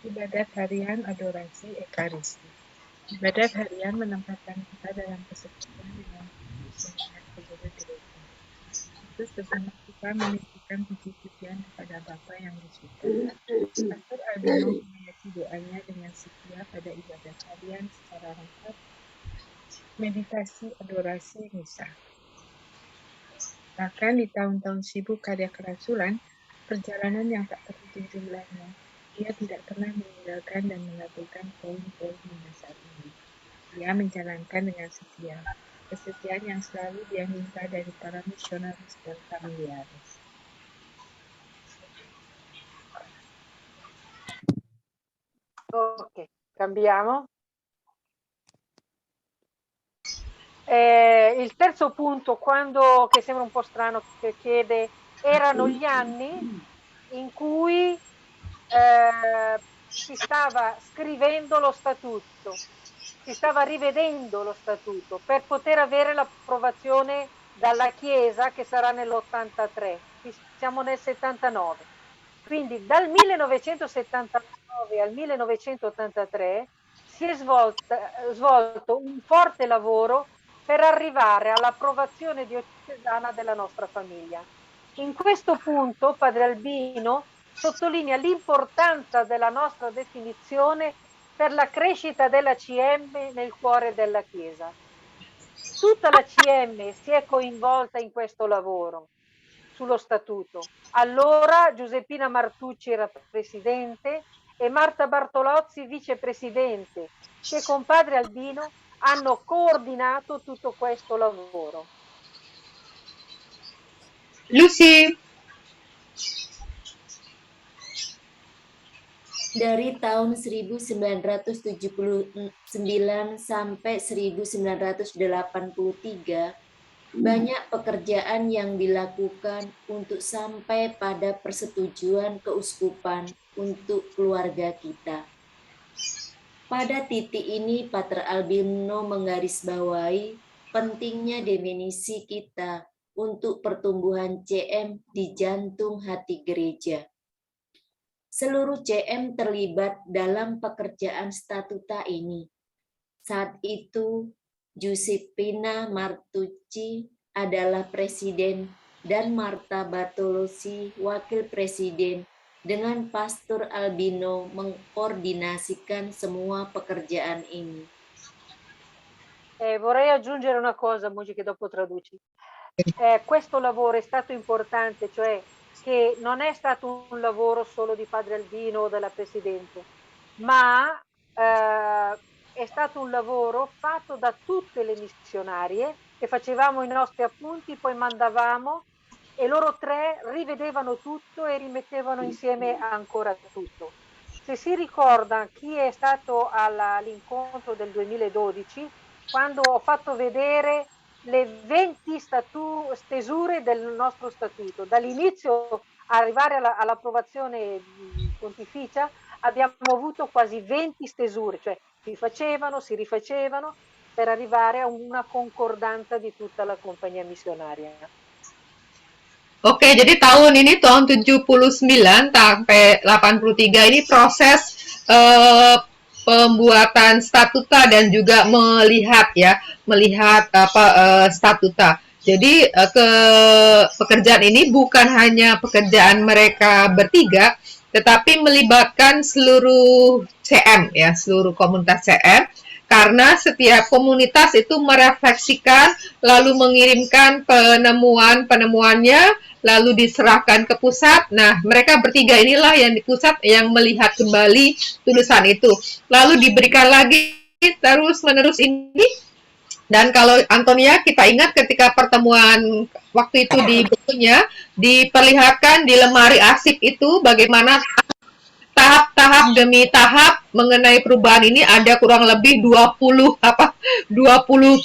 Ibadat harian adorasi Ekaristi. Ibadat harian menempatkan kita dalam persekutuan dengan Yesus dan seluruh gereja. Yesus bersama kita menitipkan puji-pujian kepada Bapa yang di surga. Pater Albino mengakhiri doanya dengan setia pada ibadat harian secara lengkap, meditasi, adorasi, misa. Bahkan di tahun-tahun sibuk karya kerasulan, perjalanan yang tak terhitung jumlahnya, dia tidak pernah meninggalkan dan mengabaikan poin-poin mendasar ini. Dia menjalankan dengan setia, kesetiaan yang selalu dia minta dari para misionaris dan familiaris. Ok, cambiamo. Il terzo punto, che sembra un po' strano, che chiede, erano gli anni in cui si stava scrivendo lo statuto, si stava rivedendo lo statuto per poter avere l'approvazione dalla Chiesa, che sarà nell'83. Siamo nel 79. Quindi dal 1979 al 1983 si è svolto un forte lavoro per arrivare all'approvazione diocesana della nostra famiglia. In questo punto Padre Albino sottolinea l'importanza della nostra definizione per la crescita della CM nel cuore della Chiesa. Tutta la CM si è coinvolta in questo lavoro sullo statuto. Allora Giuseppina Martucci era presidente e Marta Bartolozzi vicepresidente, che con Padre Albino hanno coordinato tutto questo lavoro. Lucy. Dari tahun 1979 sampai 1983, banyak pekerjaan yang dilakukan untuk sampai pada persetujuan keuskupan untuk keluarga kita. Pada titik ini, Pater Albino menggarisbawahi pentingnya definisi kita untuk pertumbuhan CM di jantung hati gereja. Seluruh CM terlibat dalam pekerjaan statuta ini. Saat itu, Giuseppina Martucci adalah presiden dan Marta Bartolozzi wakil presiden, dengan Pastor Albino mengkoordinasikan semua pekerjaan ini. Vorrei aggiungere una cosa, Mugi, che dopo traduci. Questo lavoro è stato importante, cioè che non è stato un lavoro solo di Padre Albino o della Presidente, ma è stato un lavoro fatto da tutte le missionarie, che facevamo i nostri appunti, poi mandavamo e loro tre rivedevano tutto e rimettevano insieme ancora tutto. Se si ricorda chi è stato all'incontro del 2012, quando ho fatto vedere le 20 stesure del nostro statuto, dall'inizio arrivare all'approvazione pontificia, abbiamo avuto quasi 20 stesure, cioè si facevano, si rifacevano per arrivare a una concordanza di tutta la compagnia missionaria. Oke, jadi tahun 79 sampai 83 ini proses pembuatan statuta dan juga melihat statuta. Jadi pekerjaan ini bukan hanya pekerjaan mereka bertiga, tetapi melibatkan seluruh CM ya, seluruh komunitas CM, karena setiap komunitas itu merefleksikan lalu mengirimkan penemuannya lalu diserahkan ke pusat. Nah, mereka bertiga inilah yang di pusat yang melihat kembali tulisan itu. Lalu diberikan lagi terus-menerus ini. Dan kalau Antonia, kita ingat ketika pertemuan waktu itu di bukunya, diperlihatkan di lemari arsip itu bagaimana tahap demi tahap mengenai perubahan ini, ada kurang lebih 20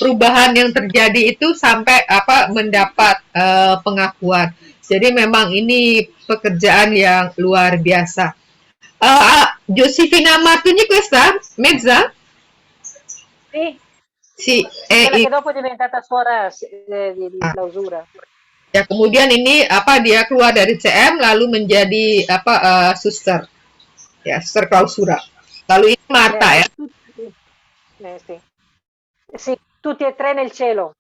perubahan yang terjadi itu sampai mendapat pengakuan. Jadi memang ini pekerjaan yang luar biasa. Giuseppina Martini questa? Mezza? Sì, Sì, quella che dopo è diventata suora di clausura. Ya, kemudian ini dia keluar dari CM lalu menjadi suster. Ya, suster klausura. Lalu ini Marta ya. Sì. Sì, tutti e tre nel cielo.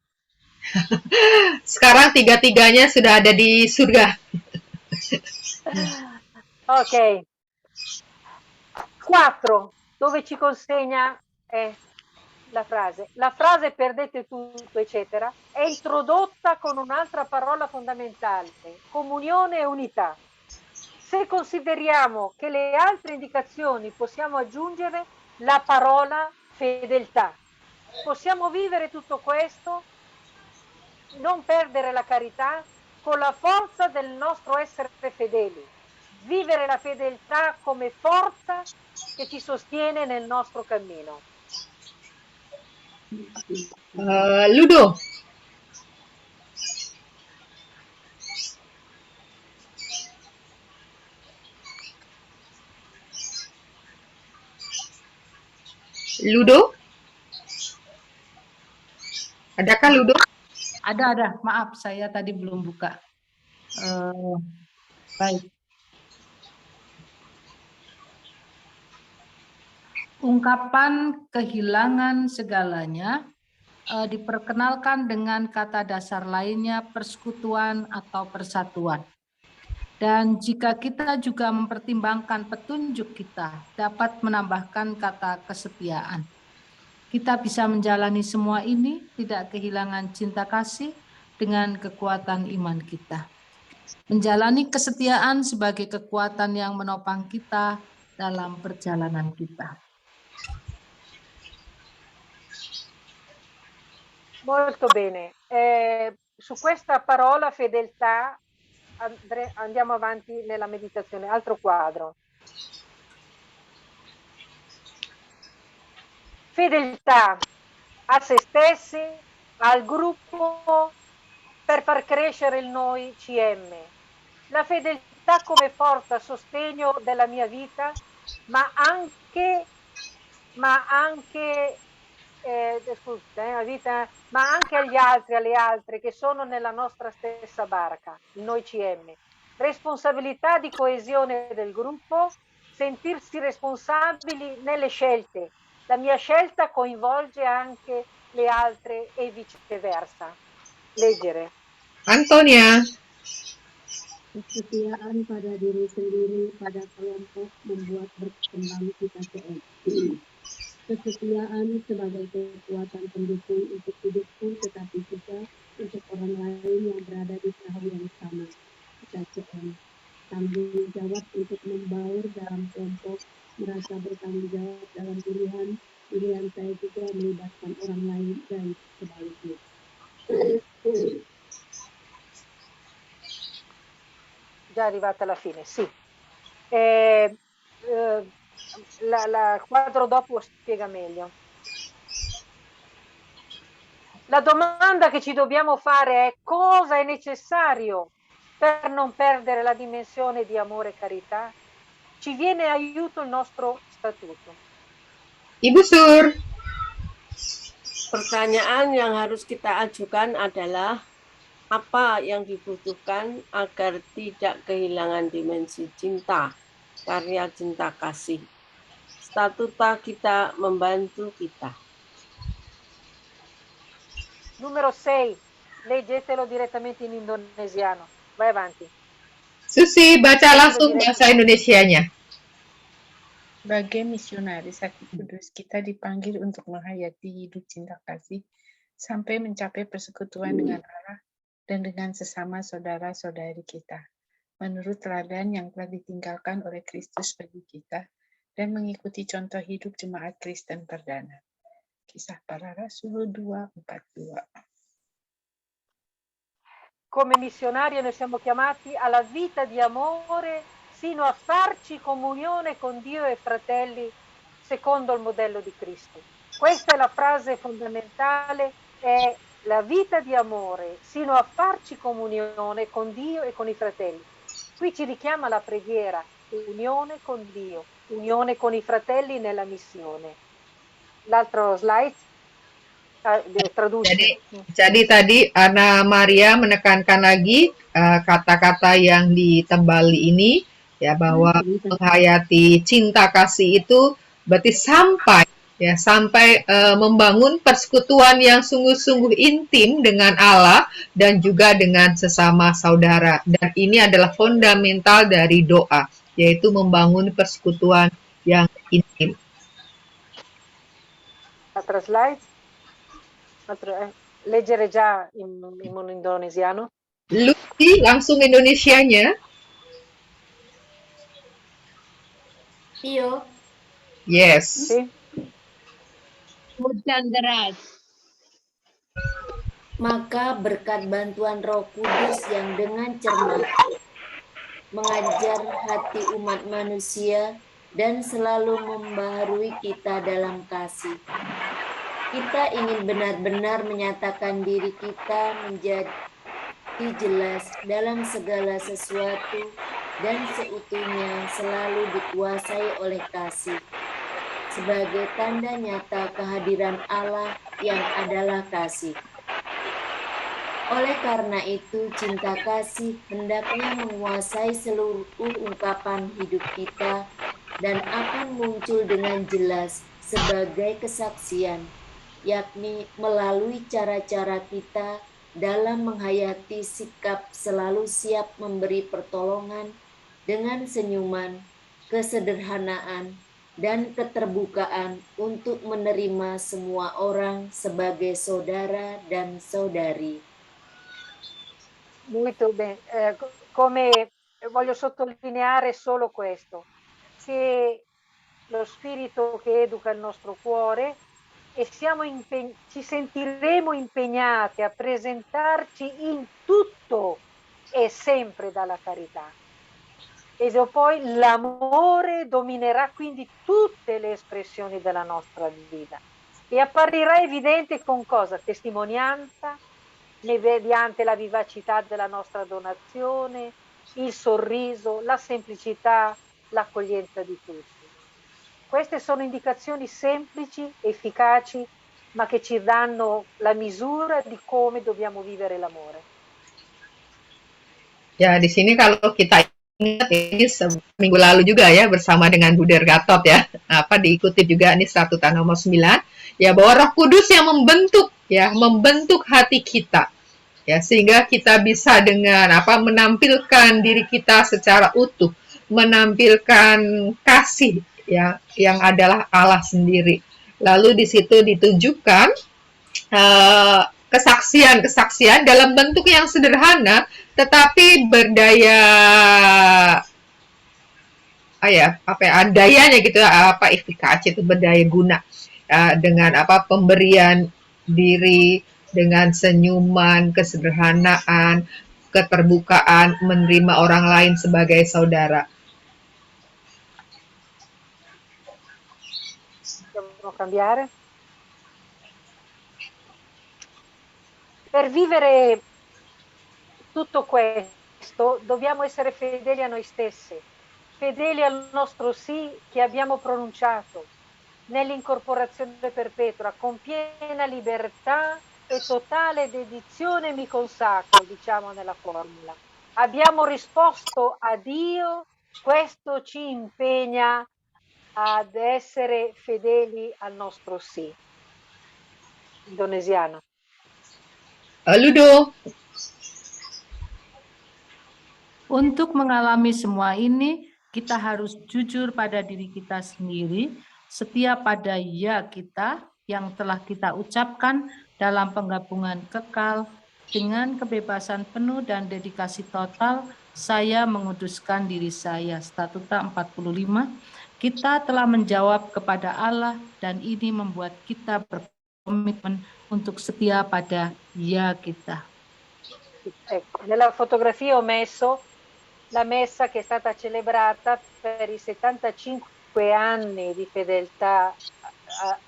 Sekarang tiga-tiganya sudah ada di surga. Ok. 4, dove ci consegna la frase. La frase perdete tutto, eccetera, è introdotta con un'altra parola fondamentale, comunione e unità. Se consideriamo che le altre indicazioni possiamo aggiungere la parola fedeltà. Possiamo vivere tutto questo, non perdere la carità, con la forza del nostro essere fedeli. Vivere la fedeltà come forza che ci sostiene nel nostro cammino. Ludo. Ludo? Adakah Ludo? Ada. Maaf, saya tadi belum buka. Baik. Ungkapan kehilangan segalanya diperkenalkan dengan kata dasar lainnya persekutuan atau persatuan. Dan jika kita juga mempertimbangkan petunjuk kita, dapat menambahkan kata kesetiaan. Kita bisa menjalani semua ini, tidak kehilangan cinta kasih dengan kekuatan iman kita. Menjalani kesetiaan sebagai kekuatan yang menopang kita dalam perjalanan kita. Molto bene. Su questa parola fedeltà andiamo avanti nella meditazione. Altro quadro. Fedeltà a se stessi, al gruppo, per far crescere il noi CM. La fedeltà come forza a sostegno della mia vita, ma anche la vita, ma anche agli altri, alle altre che sono nella nostra stessa barca, il noi CM. Responsabilità di coesione del gruppo, sentirsi responsabili nelle scelte. La mia scelta coinvolge anche le altre e viceversa. Leggere. Antonia. Kesetiaan pada diri sendiri, pada kelompok membuat berkembang kita CM. Kesetiaan sebagai kekuatan pendukung untuk hidupku, tetapi juga untuk orang lain yang berada di perahu yang sama, kita CM. Tanggung jawab untuk membaur dalam kelompok, merasa bertanggung jawab dalam pilihan saya juga melibatkan orang lain dan sebaliknya. Già arrivata alla fine, sì. La quadro dopo spiega meglio. La domanda che ci dobbiamo fare è: cosa è necessario per non perdere la dimensione di amore e carità? Ci viene aiuto il nostro statuto. Ibu Sur. Pertanyaan yang harus kita ajukan adalah apa yang dibutuhkan agar tidak kehilangan dimensi cinta, karya cinta kasih. Statuta kita membantu kita. Numero 6, leggetelo direttamente in indonesiano. Vai avanti. Susi, baca langsung bahasa Indonesianya. Sebagai misionaris hati kudus, kita dipanggil untuk menghayati hidup cinta kasih sampai mencapai persekutuan dengan Allah dan dengan sesama saudara-saudari kita, menurut teladan yang telah ditinggalkan oleh Kristus bagi kita dan mengikuti contoh hidup jemaat Kristen perdana. Kisah Para Rasul 2:42. Come missionari noi siamo chiamati alla vita di amore sino a farci comunione con Dio e fratelli secondo il modello di Cristo. Questa è la frase fondamentale, è la vita di amore sino a farci comunione con Dio e con i fratelli. Qui ci richiama la preghiera, unione con Dio, unione con i fratelli nella missione. L'altro slide traduce. Jadi tadi Ana Maria menekankan lagi kata-kata yang ditembali ini, ya, bahwa menghayati cinta kasih itu berarti sampai membangun persekutuan yang sungguh-sungguh intim dengan Allah dan juga dengan sesama saudara. Dan ini adalah fundamental dari doa, yaitu membangun persekutuan yang intim. Altra slide. Leggere già in indonesiano. Lucy, langsung Indonesianya. Iyo. Yes. Sì. Hujan deras. Maka berkat bantuan Roh Kudus yang dengan cermat mengajar hati umat manusia dan selalu membaharui kita dalam kasih, kita ingin benar-benar menyatakan diri kita menjadi jelas dalam segala sesuatu dan seutuhnya selalu dikuasai oleh kasih, sebagai tanda nyata kehadiran Allah yang adalah kasih. Oleh karena itu, cinta kasih hendaknya menguasai seluruh ungkapan hidup kita dan akan muncul dengan jelas sebagai kesaksian, yakni melalui cara-cara kita dalam menghayati sikap selalu siap memberi pertolongan dengan senyuman, kesederhanaan, dan keterbukaan untuk menerima semua orang sebagai saudara dan saudari. Molto bene. Come voglio sottolineare solo questo, che lo spirito che educa il nostro cuore e ci sentiremo impegnati a presentarci in tutto è sempre dalla carità. E poi l'amore dominerà quindi tutte le espressioni della nostra vita e apparirà evidente con cosa? Testimonianza, mediante la vivacità della nostra donazione, il sorriso, la semplicità, l'accoglienza di tutti. Queste sono indicazioni semplici, efficaci, ma che ci danno la misura di come dobbiamo vivere l'amore. Ya, di sini kalau kita ingat ini minggu lalu juga ya bersama dengan Buder Gatot ya. Apa diikuti juga nih statuta nomor 9 ya bahwa Roh Kudus yang membentuk hati kita ya sehingga kita bisa dengan menampilkan diri kita secara utuh, menampilkan kasih ya yang adalah Allah sendiri. Lalu di situ ditunjukkan kesaksian-kesaksian dalam bentuk yang sederhana tetapi berdaya dayanya gitu efikasi itu berdaya guna dengan pemberian diri dengan senyuman, kesederhanaan, keterbukaan, menerima orang lain sebagai saudara. Devo cambiare? Per vivere tutto questo dobbiamo essere fedeli a noi stessi, fedeli al nostro sì che abbiamo pronunciato, nell'incorporazione perpetua, con piena libertà e totale dedizione mi consacro, diciamo nella formula. Abbiamo risposto a Dio, questo ci impegna ad essere fedeli al nostro sì. Indonesiano. Ludo. Untuk mengalami semua ini, kita harus jujur pada diri kita sendiri, setia pada ya kita yang telah kita ucapkan dalam penggabungan kekal, dengan kebebasan penuh dan dedikasi total, saya menguduskan diri saya. Statuta 45, kita telah menjawab kepada Allah dan ini membuat kita berkomitmen untuk setia pada ya kita. Ecco, nella fotografia ho messo la messa che è stata celebrata per i 75 anni di fedeltà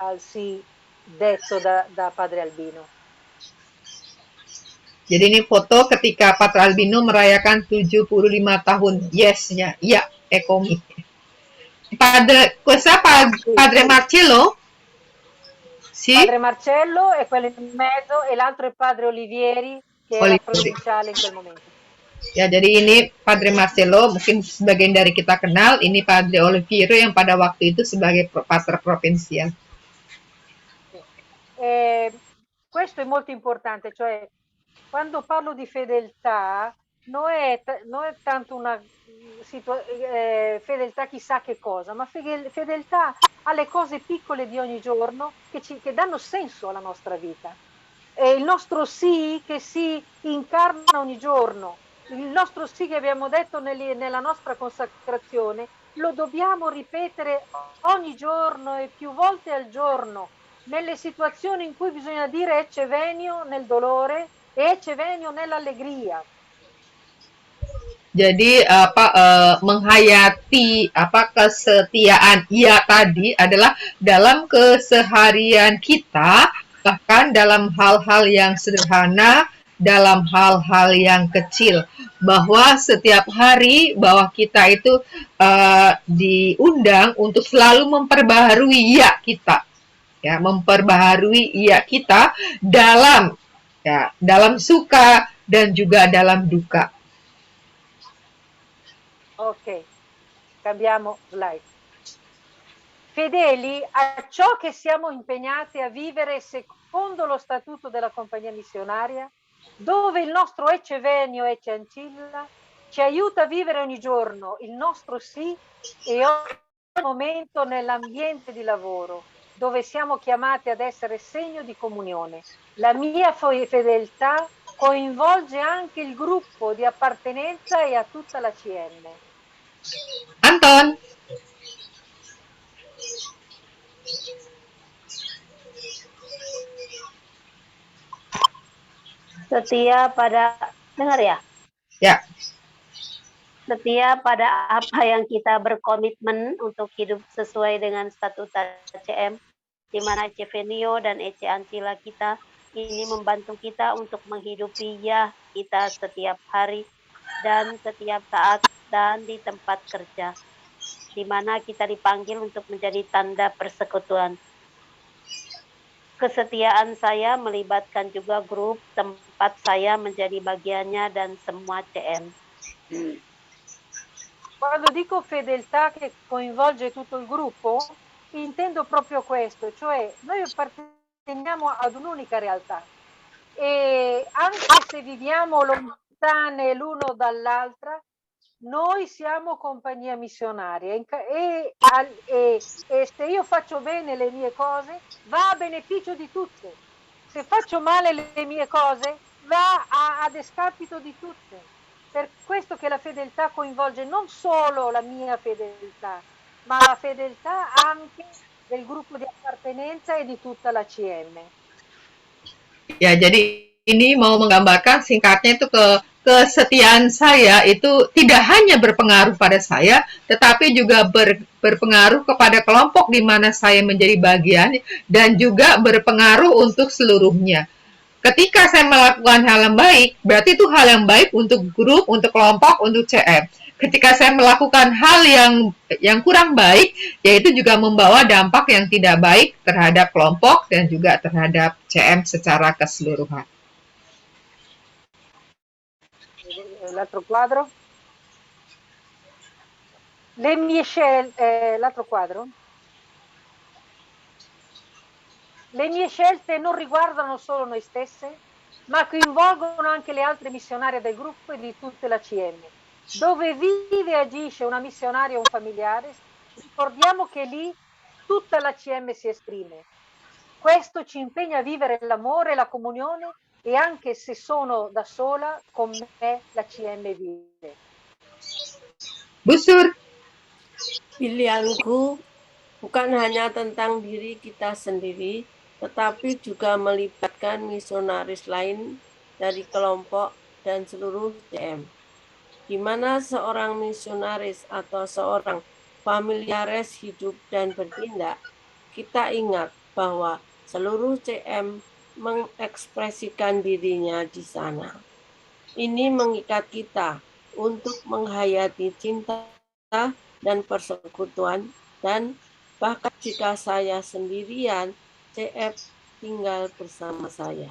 al sì detto da Padre Albino. Jadi ini foto ketika Padre Albino merayakan 75 tahun yes-nya, ya, Ekomi. Padre Marcello? Sì? Padre Marcello è quello in mezzo e l'altro è Padre Olivieri che era provinciale in quel momento. Ya, jadi ini Padre Marcello, mungkin sebagian dari kita kenal, ini Padre Oliviero yang pada waktu itu sebagai pater provinsial. Questo è molto importante, cioè quando parlo di fedeltà non è tanto una fedeltà chissà che cosa, ma fedeltà alle cose piccole di ogni giorno che danno senso alla nostra vita. È il nostro sì che si incarna ogni giorno, il nostro sì che abbiamo detto nella nostra consacrazione, lo dobbiamo ripetere ogni giorno e più volte al giorno, nelle situazioni in cui bisogna dire ecce venio nel dolore e ecce venio nell'allegria. Jadi menghayati kesetiaan ia tadi adalah dalam keseharian kita, bahkan dalam hal-hal yang sederhana, dalam hal-hal yang kecil, bahwa setiap hari bahwa kita itu diundang untuk selalu memperbaharui ia kita, ya, memperbaharui ia kita dalam suka dan juga dalam duka. Ok, cambiamo slide. Fedeli a ciò che siamo impegnati a vivere secondo lo statuto della compagnia missionaria, dove il nostro ecce venio, ecce ancilla, ci aiuta a vivere ogni giorno il nostro sì e ogni momento nell'ambiente di lavoro, dove siamo chiamati ad essere segno di comunione. La mia fedeltà coinvolge anche il gruppo di appartenenza e a tutta la CN. Anton. Setia pada, dengar ya? Ya. setia pada apa yang kita berkomitmen untuk hidup sesuai dengan statuta CM, di mana Cevenio dan Ece Ancila kita ini membantu kita untuk menghidupi kita setiap hari dan setiap saat dan di tempat kerja, di mana kita dipanggil untuk menjadi tanda persekutuan. Kesetiaan saya melibatkan juga grup tempat saya menjadi bagiannya dan semua CM. Quando dico fedeltà che coinvolge tutto il gruppo, intendo proprio questo, cioè noi apparteniamo ad un'unica realtà e anche se viviamo lontane l'uno dall'altra, noi siamo compagnia missionaria e se io faccio bene le mie cose va a beneficio di tutte, se faccio male le mie cose va a descapito di tutte. Per questo che la fedeltà coinvolge non solo la mia fedeltà, ma la fedeltà anche del gruppo di appartenenza e di tutta la CM. Ya, jadi ini mau menggambarkan singkatnya itu kesetiaan saya itu tidak hanya berpengaruh pada saya, tetapi juga berpengaruh kepada kelompok di mana saya menjadi bagian dan juga berpengaruh untuk seluruhnya. Ketika saya melakukan hal yang baik, berarti itu hal yang baik untuk grup, untuk kelompok, untuk CM. Ketika saya melakukan hal yang kurang baik, yaitu juga membawa dampak yang tidak baik terhadap kelompok dan juga terhadap CM secara keseluruhan. L'altro quadro. L'altro quadro. Le mie scelte non riguardano solo noi stesse, ma coinvolgono anche le altre missionarie del gruppo e di tutta la CM. Dove vive e agisce una missionaria o un familiare, ricordiamo che lì tutta la CM si esprime. Questo ci impegna a vivere l'amore e la comunione e anche se sono da sola, con me la CM vive. Busur. Pilihanku bukan hanya tentang diri kita sendiri, tetapi juga melibatkan misionaris lain dari kelompok dan seluruh CM. Di mana seorang misionaris atau seorang familiares hidup dan bertindak, kita ingat bahwa seluruh CM mengekspresikan dirinya di sana. Ini mengikat kita untuk menghayati cinta dan persekutuan, dan bahkan jika saya sendirian, CF tinggal bersama saya.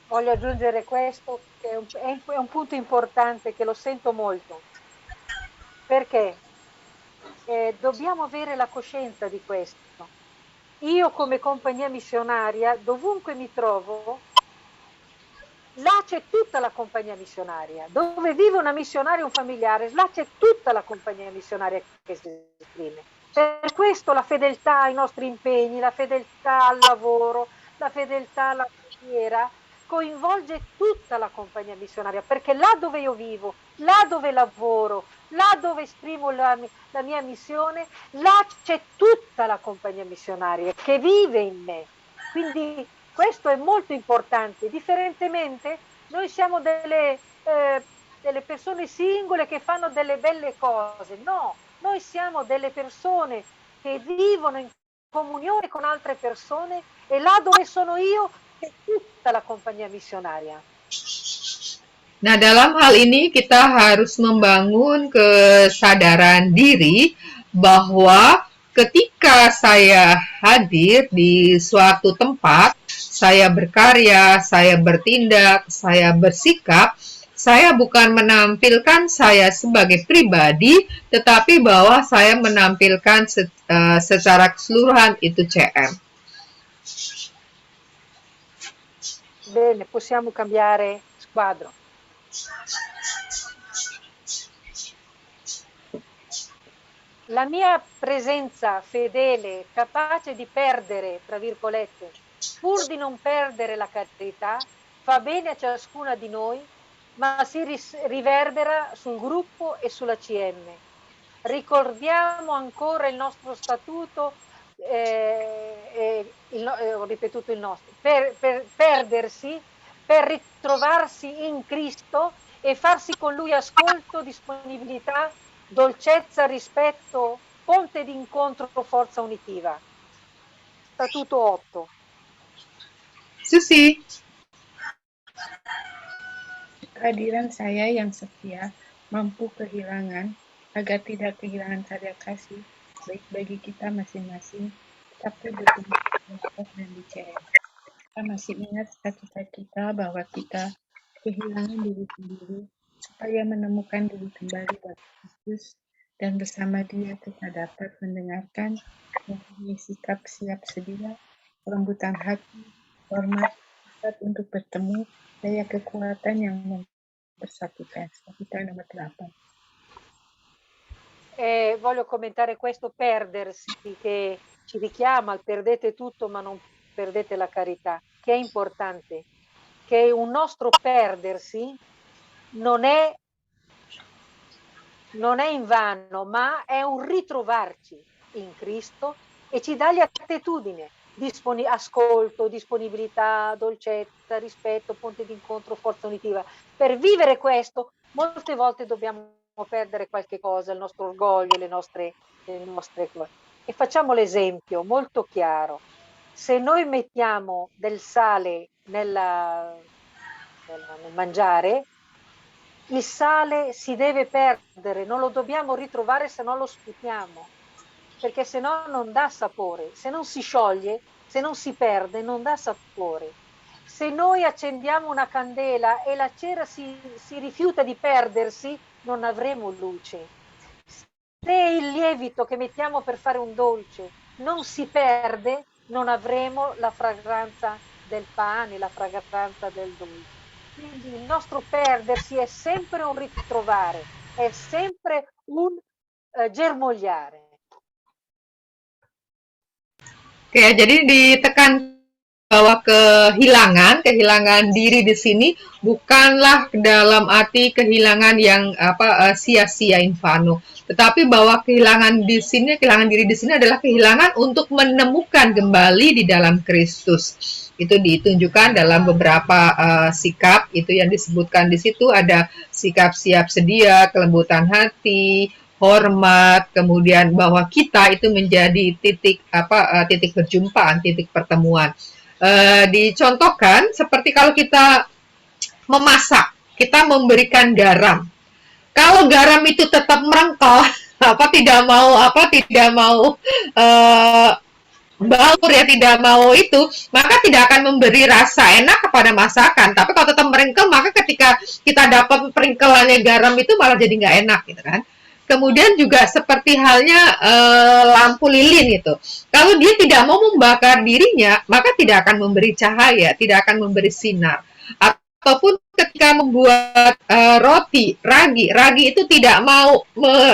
Voglio aggiungere questo, che è un punto importante, che lo sento molto, perché dobbiamo avere la coscienza di questo. Io come compagnia missionaria, dovunque mi trovo, là c'è tutta la compagnia missionaria. Dove vive una missionaria o un familiare, là c'è tutta la compagnia missionaria che si esprime. Per questo la fedeltà ai nostri impegni, la fedeltà al lavoro, la fedeltà alla carriera coinvolge tutta la compagnia missionaria, perché là dove io vivo, là dove lavoro, là dove esprimo la mia missione, là c'è tutta la compagnia missionaria che vive in me. Quindi questo è molto importante. Differentemente, noi siamo delle persone singole che fanno delle belle cose. No, noi siamo delle persone che vivono in comunione con altre persone e là dove sono io c'è tutta la compagnia missionaria. Nah, dalam hal ini kita harus membangun kesadaran diri bahwa ketika saya hadir di suatu tempat, saya berkarya, saya bertindak, saya bersikap, saya bukan menampilkan saya sebagai pribadi, tetapi bahwa saya menampilkan secara keseluruhan itu CM. Bene, possiamo cambiare squadro. La mia presenza fedele, capace di perdere, tra virgolette, pur di non perdere la carità, fa bene a ciascuna di noi, ma si riverbera sul gruppo e sulla CM. Ricordiamo ancora il nostro statuto, ho ripetuto il nostro, per perdersi, per ritrovarsi in Cristo e farsi con lui ascolto, disponibilità, dolcezza, rispetto, ponte d'incontro, forza unitiva. Statuto 8. Susi. Kehadiran saya yang setia mampu kehilangan agar tidak kehilangan karya kasih baik bagi kita masing-masing, tapi bertumbuh dan dicari. Kita masih ingat cita-cita bahwa kita kehilangan diri sendiri supaya menemukan diri kembali pada Kristus dan bersama Dia kita dapat mendengarkan mempunyai sikap siap sedia, kelembutan hati, hormat, saat untuk bertemu, daya kekuatan yang mempersatukan. Statuta nomor 8. Voglio commentare questo perdersi che ci richiama al perdete tutto ma non perdete la carità, che è importante, che un nostro perdersi non è in vano, ma è un ritrovarci in Cristo e ci dà l'attitudine, ascolto, disponibilità, dolcezza, rispetto, ponte d'incontro, forza unitiva. Per vivere questo, molte volte dobbiamo perdere qualche cosa, il nostro orgoglio, le nostre cose. E facciamo l'esempio molto chiaro. Se noi mettiamo del sale nel mangiare, il sale si deve perdere, non lo dobbiamo ritrovare se no lo sputiamo, perché se no non dà sapore, se non si scioglie, se non si perde, non dà sapore. Se noi accendiamo una candela e la cera si rifiuta di perdersi, non avremo luce. Se il lievito che mettiamo per fare un dolce non si perde, non avremo la fragranza del pane, la fragranza del dolce. Quindi il nostro perdersi è sempre un ritrovare, è sempre un germogliare. Oke, jadi ditekan bahwa kehilangan diri di sini bukanlah dalam arti kehilangan yang sia-sia infano, tetapi bahwa kehilangan diri di sini adalah kehilangan untuk menemukan kembali di dalam Kristus. Itu ditunjukkan dalam beberapa sikap itu yang disebutkan di situ, ada sikap siap sedia, kelembutan hati, hormat, kemudian bahwa kita itu menjadi titik perjumpaan, titik pertemuan. Dicontohkan seperti kalau kita memasak, kita memberikan garam. Kalau garam itu tetap merengkel, tidak mau baur ya, tidak mau itu, maka tidak akan memberi rasa enak kepada masakan. Tapi kalau tetap merengkel, maka ketika kita dapat peringkelannya garam itu malah jadi nggak enak gitu kan. Kemudian juga seperti halnya lampu lilin itu. Kalau dia tidak mau membakar dirinya, maka tidak akan memberi cahaya, tidak akan memberi sinar. Ataupun ketika membuat roti, ragi itu tidak mau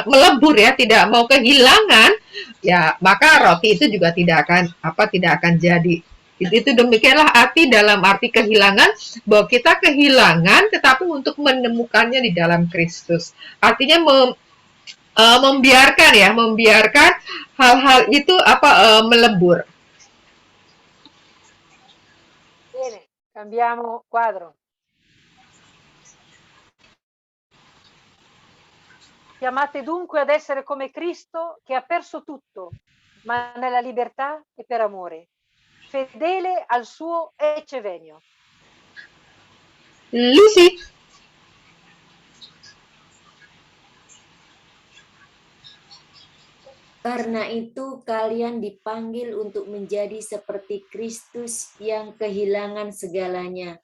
melebur ya, tidak mau kehilangan, ya maka roti itu juga tidak akan jadi. Itu demikianlah arti dalam arti kehilangan, bahwa kita kehilangan tetapi untuk menemukannya di dalam Kristus. Artinya membiarkan hal-hal itu melebur. Bene, cambiamo quadro. Chiamate dunque ad essere come Cristo, che ha perso tutto, ma nella libertà e per amore, fedele al suo eccevenio. Lucy. Karena itu kalian dipanggil untuk menjadi seperti Kristus yang kehilangan segalanya,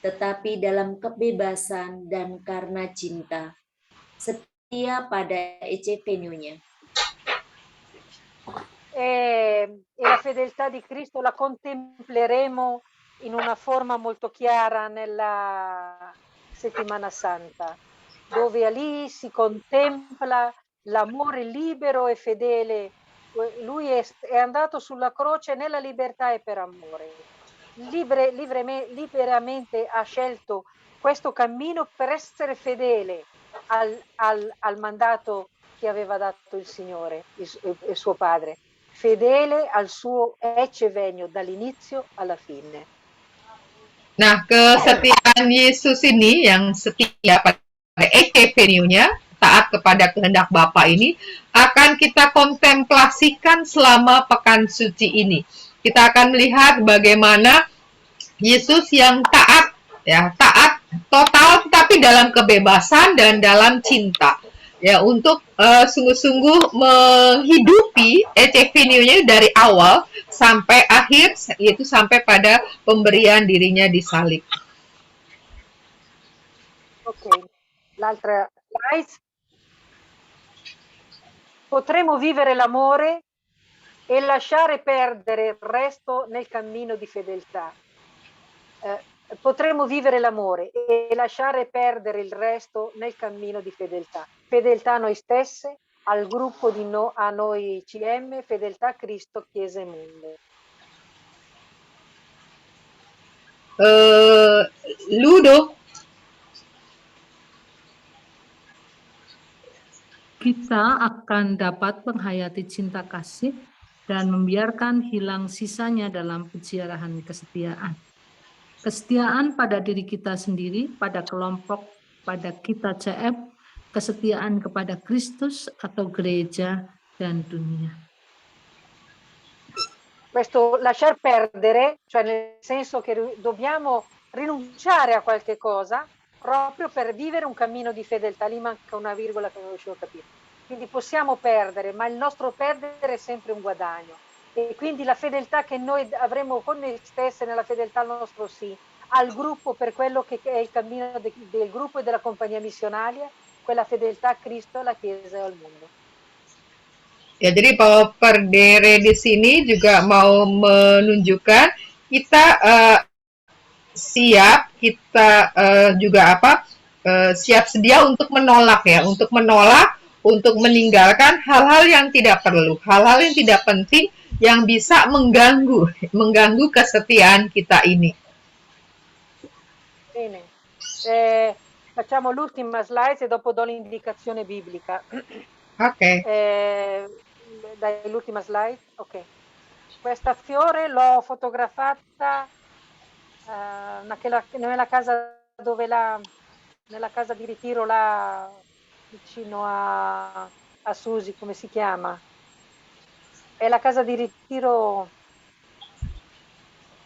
tetapi dalam kebebasan dan karena cinta, setia pada eccevenio-nya. E la fedeltà di Cristo la contempleremo in una forma molto chiara nella Settimana Santa, dove lì si contempla l'amore libero e fedele. Lui è andato sulla croce nella libertà e per amore. Liberamente ha scelto questo cammino per essere fedele al mandato che aveva dato il Signore, il suo Padre, fedele al suo eccevenio dall'inizio alla fine. Nah, kesetiaan Yesus ini yang setia pada EC venue-nya, taat kepada kehendak Bapa ini, akan kita kontemplasikan selama pekan suci ini. Kita akan melihat bagaimana Yesus yang taat, ya, taat total tapi dalam kebebasan dan dalam cinta. Ya, untuk sungguh-sungguh menghidupi EC venue-nya dari awal sampai akhir, yaitu sampai pada pemberian dirinya di salib. Ok, l'altra slide. Potremo vivere l'amore e lasciare perdere il resto nel cammino di fedeltà. Potremo vivere l'amore e lasciare perdere il resto nel cammino di fedeltà. Fedeltà a noi stesse, al gruppo a noi CM, fedeltà a Cristo, Chiesa e mondo. Ludo. Kita akan dapat menghayati cinta kasih dan membiarkan hilang sisanya dalam peziarahan kesetiaan. Kesetiaan pada diri kita sendiri, pada kelompok, pada kita CF, kesetiaan kepada Kristus atau gereja dan dunia. Questo lasciar perdere, cioè nel senso che dobbiamo rinunciare a qualche cosa proprio per vivere un cammino di fedeltà. Lì manca una virgola che non riuscivo a capire. Quindi possiamo perdere, ma il nostro perdere è sempre un guadagno. E quindi la fedeltà che noi avremo con noi stesse, nella fedeltà al nostro sì, al gruppo per quello che è il cammino del gruppo e della compagnia missionaria, quella fedeltà a Cristo, alla Chiesa e al mondo. Ya, jadi Pak Perdere di sini juga mau menunjukkan kita siap, kita juga siap sedia untuk menolak, ya, untuk menolak, untuk meninggalkan hal-hal yang tidak perlu, hal-hal yang tidak penting yang bisa mengganggu kesetiaan kita ini. Bene, facciamo l'ultima slide e dopo do l'indicazione biblica. Ok. Dai, l'ultima slide. Ok. Questa fiore l'ho fotografata nella casa nella casa di ritiro là vicino a Susi, come si chiama? È la casa di ritiro.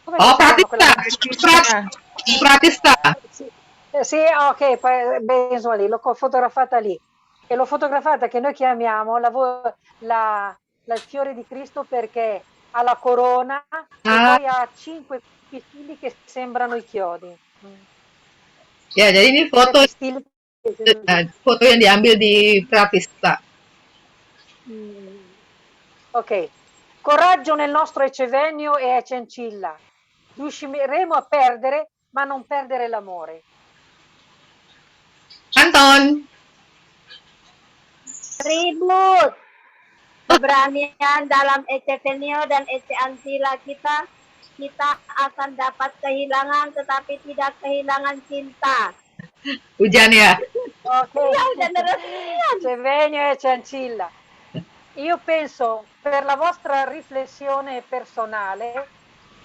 Come si chiama quella Pratista. Sì, ok, beh, insomma lì, l'ho fotografata lì. E l'ho fotografata che noi chiamiamo il fiore di Cristo perché ha la corona e poi ha 5 pistili che sembrano i chiodi. Ya, jadi ini foto yang diambil di Pratista. Ok. Coraggio nel nostro Eccevenio e Ecencilla. Riusciremo a perdere, ma non perdere l'amore. Anton. Ribut. Keberanian dalam Ecevenio dan Eceancilla kita akan dapat kehilangan tetapi tidak kehilangan cinta. Hujan ya? Ok. Ecevenio e Eceancilla. Io penso, per la vostra riflessione personale,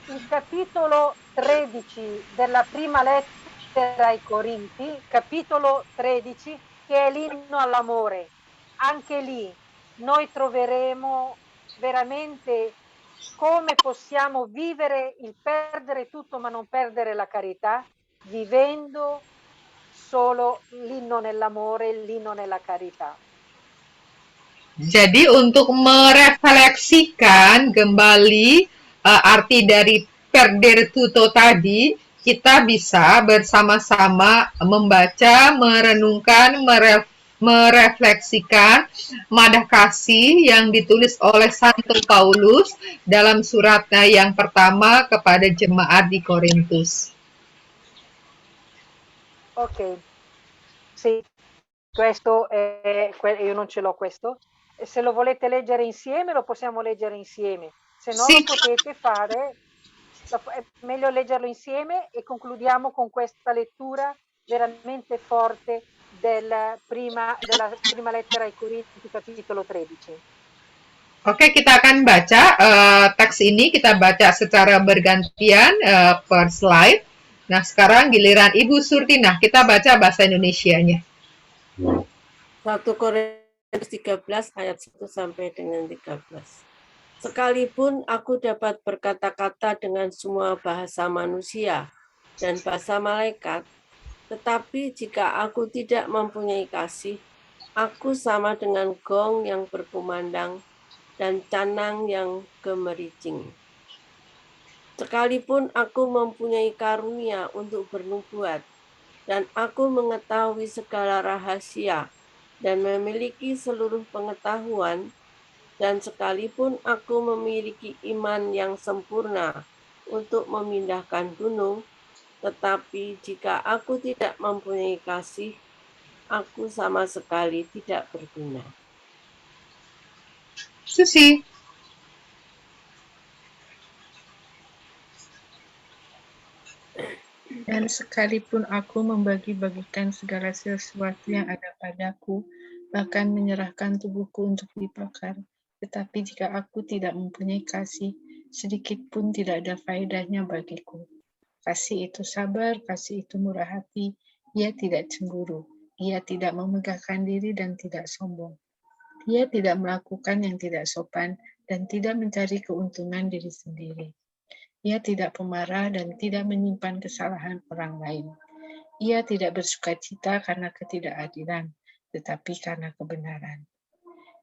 il capitolo 13 della prima lettera ai Corinti, capitolo 13, che è l'inno all'amore, anche lì noi troveremo veramente come possiamo vivere il perdere tutto ma non perdere la carità, vivendo solo l'inno nell'amore, l'inno nella carità. Jadi untuk merefleksikan kembali arti dari perdere tutto tadi, kita bisa bersama-sama membaca, merenungkan, merefleksikan madah kasih yang ditulis oleh Santo Paulus dalam suratnya yang pertama kepada jemaat di Korintus. Ok, sì, questo io non ce l'ho questo. Se lo volete leggere insieme lo possiamo leggere insieme, se no Sì. lo potete fare, è meglio leggerlo insieme e concludiamo con questa lettura veramente forte della prima lettera ai Corinti, capitolo 13. Oke, kita akan baca teks ini, kita baca secara bergantian per slide. Nah, sekarang giliran Ibu Surti. Nah, kita baca bahasa Indonesianya. 1 Korintus 13 ayat 1 sampai dengan 13. Sekalipun aku dapat berkata-kata dengan semua bahasa manusia dan bahasa malaikat, tetapi jika aku tidak mempunyai kasih, aku sama dengan gong yang berkumandang dan canang yang gemericing. Sekalipun aku mempunyai karunia untuk bernubuat, dan aku mengetahui segala rahasia, dan memiliki seluruh pengetahuan, dan sekalipun aku memiliki iman yang sempurna untuk memindahkan gunung, tetapi jika aku tidak mempunyai kasih, aku sama sekali tidak berguna. Susi. Dan sekalipun aku membagi-bagikan segala sesuatu yang ada padaku, bahkan menyerahkan tubuhku untuk dibakar, tetapi jika aku tidak mempunyai kasih, sedikit pun tidak ada faedahnya bagiku. Kasih itu sabar, kasih itu murah hati, ia tidak cemburu, ia tidak memegahkan diri dan tidak sombong. Ia tidak melakukan yang tidak sopan dan tidak mencari keuntungan diri sendiri. Ia tidak pemarah dan tidak menyimpan kesalahan orang lain. Ia tidak bersukacita karena ketidakadilan, tetapi karena kebenaran.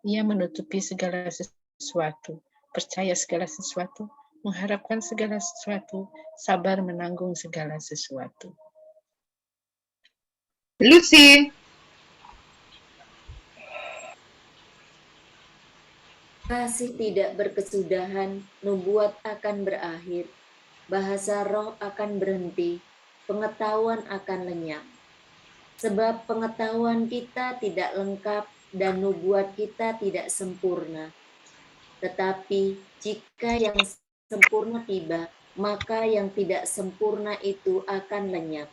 Ia menutupi segala sesuatu, percaya segala sesuatu, mengharapkan segala sesuatu, sabar menanggung segala sesuatu. Lucy. Kasih tidak berkesudahan, nubuat akan berakhir, bahasa roh akan berhenti, pengetahuan akan lenyap. Sebab pengetahuan kita tidak lengkap dan nubuat kita tidak sempurna. Tetapi jika yang sempurna tiba, maka yang tidak sempurna itu akan lenyap.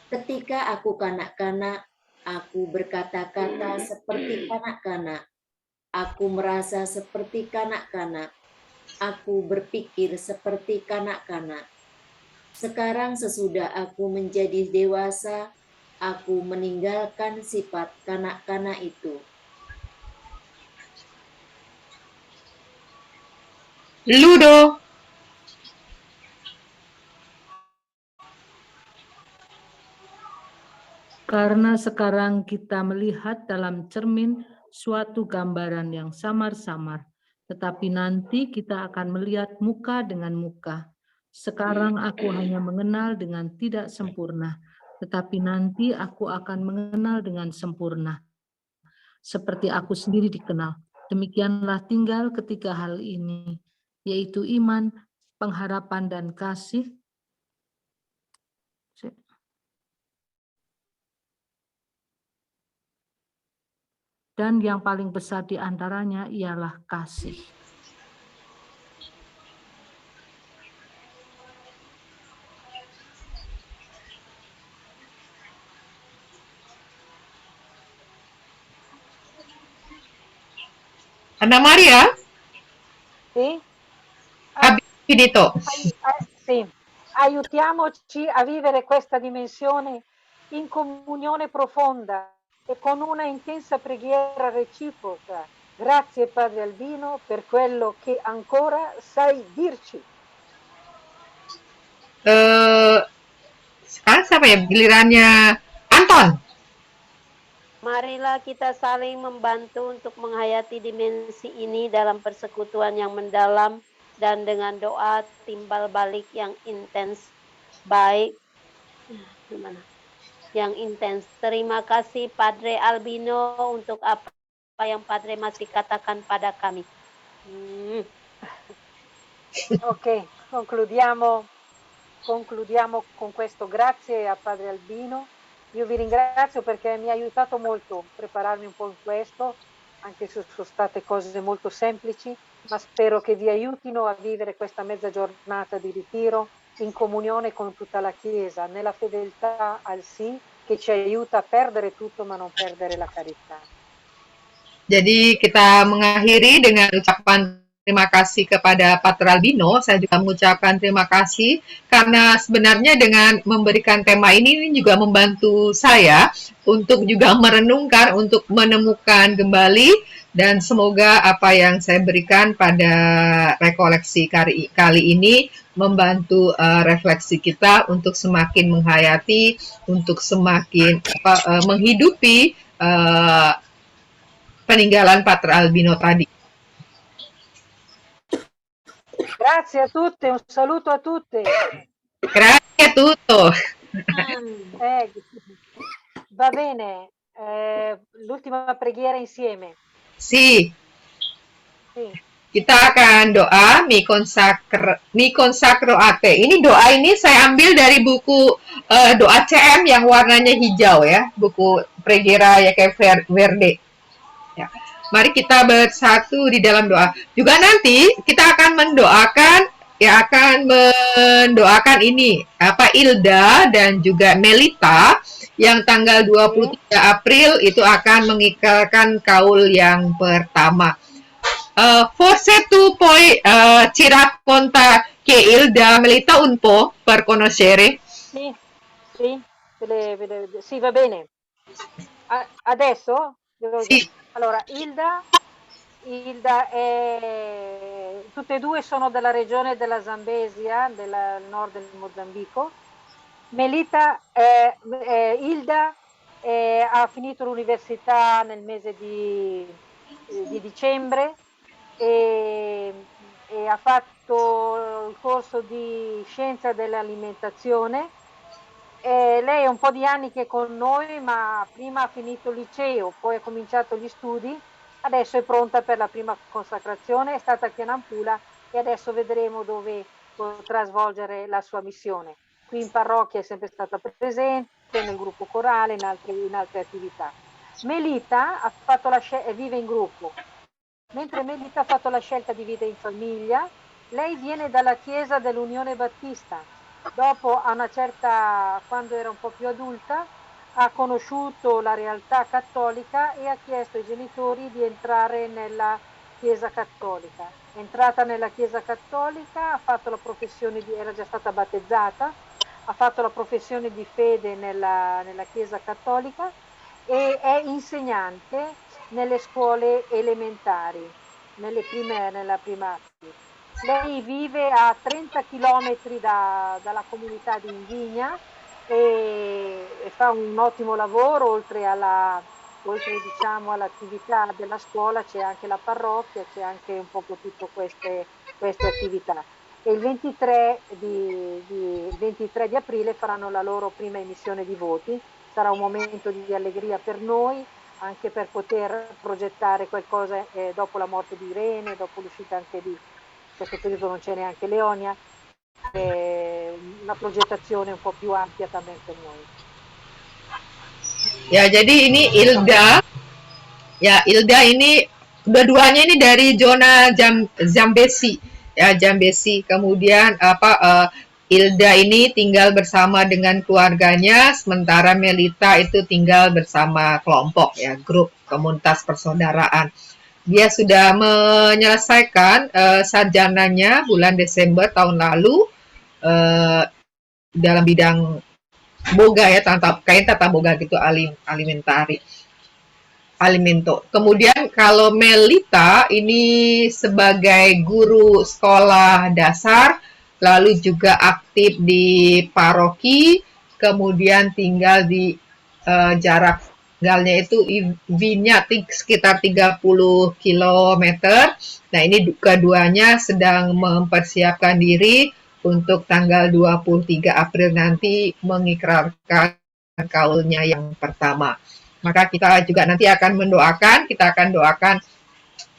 Ketika aku kanak-kanak, aku berkata-kata seperti kanak-kanak. Aku merasa seperti kanak-kanak. Aku berpikir seperti kanak-kanak. Sekarang sesudah aku menjadi dewasa, aku meninggalkan sifat kanak-kanak itu. Ludo. Karena sekarang kita melihat dalam cermin suatu gambaran yang samar-samar, tetapi nanti kita akan melihat muka dengan muka. Sekarang aku hanya mengenal dengan tidak sempurna, tetapi nanti aku akan mengenal dengan sempurna, seperti aku sendiri dikenal. Demikianlah tinggal ketiga hal ini, yaitu iman, pengharapan, dan kasih. Dan yang paling besar di antaranya ialah kasih. Anna Maria. Sì? Finito. Sì. Aiutiamoci a vivere questa dimensione in comunione profonda e con una intensa preghiera reciproca. Grazie Padre Albino per quello che ancora sai dirci. Sekarang siapa ya? Gilirannya Anton. Marilah kita saling membantu untuk menghayati dimensi ini dalam persekutuan yang mendalam dan dengan doa timbal balik yang intens. Baik, yang intens. Terima kasih Padre Albino untuk apa yang Padre masih katakan pada kami. Ok, concludiamo con questo. Grazie a Padre Albino. Io vi ringrazio perché mi ha aiutato molto a prepararmi un po' in questo, anche se sono state cose molto semplici, ma spero che vi aiutino a vivere questa mezza giornata di ritiro in comunione con tutta la Chiesa, nella fedeltà al sì, che ci aiuta a perdere tutto ma non perdere la carità. Jadi kita mengakhiri dengan ucapan terima kasih kepada Pater Albino. Saya juga mengucapkan terima kasih karena sebenarnya dengan memberikan tema ini juga membantu saya untuk juga merenungkan, untuk menemukan kembali, dan semoga apa yang saya berikan pada rekoleksi kali ini membantu refleksi kita untuk semakin menghayati, untuk semakin menghidupi peninggalan Pater Albino tadi. Grazie a tutte, un saluto a tutte. Grazie a tutto. Va bene, l'ultima preghiera insieme. Sì. Kita akan doa mi consacro a te. Ini doa ini saya ambil dari buku doa CM yang warnanya hijau ya, buku Preghiera Yaque Verde. Ya. Mari kita bersatu di dalam doa. Juga nanti kita akan mendoakan ini Ilda dan juga Melita yang tanggal 23 April itu akan mengikrarkan kaul yang pertama. Forse tu puoi ci racconta che Ilda Melita un po' per conoscere? Sì, va bene. Adesso? Sì. Allora, Ilda è, tutte e due sono della regione della Zambesia, del nord del Mozambico. Ilda ha finito l'università nel mese di dicembre e ha fatto il corso di scienza dell'alimentazione. Lei è un po' di anni che è con noi, ma prima ha finito il liceo, poi ha cominciato gli studi, adesso è pronta per la prima consacrazione, è stata a Chianampula e adesso vedremo dove potrà svolgere la sua missione. Qui in parrocchia è sempre stata presente, nel gruppo corale, in altre attività. Melita vive in gruppo, mentre Melita ha fatto la scelta di vita in famiglia. Lei viene dalla chiesa dell'Unione Battista. Dopo, quando era un po' più adulta, ha conosciuto la realtà cattolica e ha chiesto ai genitori di entrare nella Chiesa Cattolica. È entrata nella Chiesa Cattolica, ha fatto la professione era già stata battezzata, ha fatto la professione di fede nella Chiesa Cattolica e è insegnante nelle scuole elementari, nella primaria. Lei vive a 30 chilometri dalla comunità di Invigna e fa un ottimo lavoro, oltre diciamo all'attività della scuola c'è anche la parrocchia, c'è anche un po' tutte queste attività. E il 23 di aprile faranno la loro prima emissione di voti, sarà un momento di allegria per noi, anche per poter progettare qualcosa dopo la morte di Irene, dopo l'uscita anche di questo periodo non c'è neanche Leonia, una progettazione un po' più ampia también per noi. Ya, jadi ini Ilda. Ya, Ilda ini dua-duanya ini dari zona Zambesi. Ya, Zambesi. Kemudian Ilda ini tinggal bersama dengan keluarganya, sementara Melita itu tinggal bersama kelompok ya, grup komunitas persaudaraan. Dia sudah menyelesaikan sarjananya bulan Desember tahun lalu dalam bidang boga ya, tata boga gitu, alimento. Kemudian kalau Melita ini sebagai guru sekolah dasar, lalu juga aktif di paroki, kemudian tinggal di jarak tinggalnya itu Vinya sekitar 30 km. Nah, ini keduanya sedang mempersiapkan diri untuk tanggal 23 April nanti mengikrarkan kaulnya yang pertama. Maka kita juga nanti akan doakan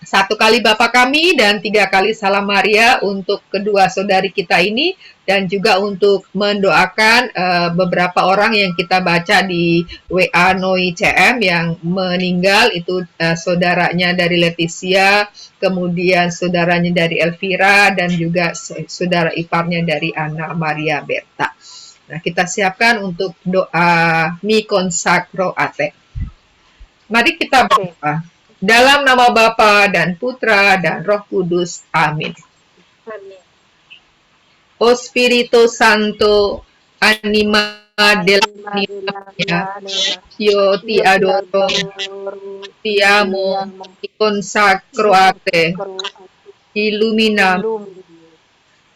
1 kali Bapa Kami dan 3 kali Salam Maria untuk kedua saudari kita ini, dan juga untuk mendoakan beberapa orang yang kita baca di WA Noi CM yang meninggal, itu saudaranya dari Leticia, kemudian saudaranya dari Elvira, dan juga saudara iparnya dari Anna Maria Berta. Nah, kita siapkan untuk doa Mi Consacro a Te. Mari kita berdoa. Dalam nama Bapa dan Putra dan Roh Kudus. Amin. Amin. O Spirito Santo, anima della Anima della mia, mia anima, io ti io ti adoro, adoro, ti ti amo, amo, ti consacro ti a te, consacro a te. illuminami, Illumini,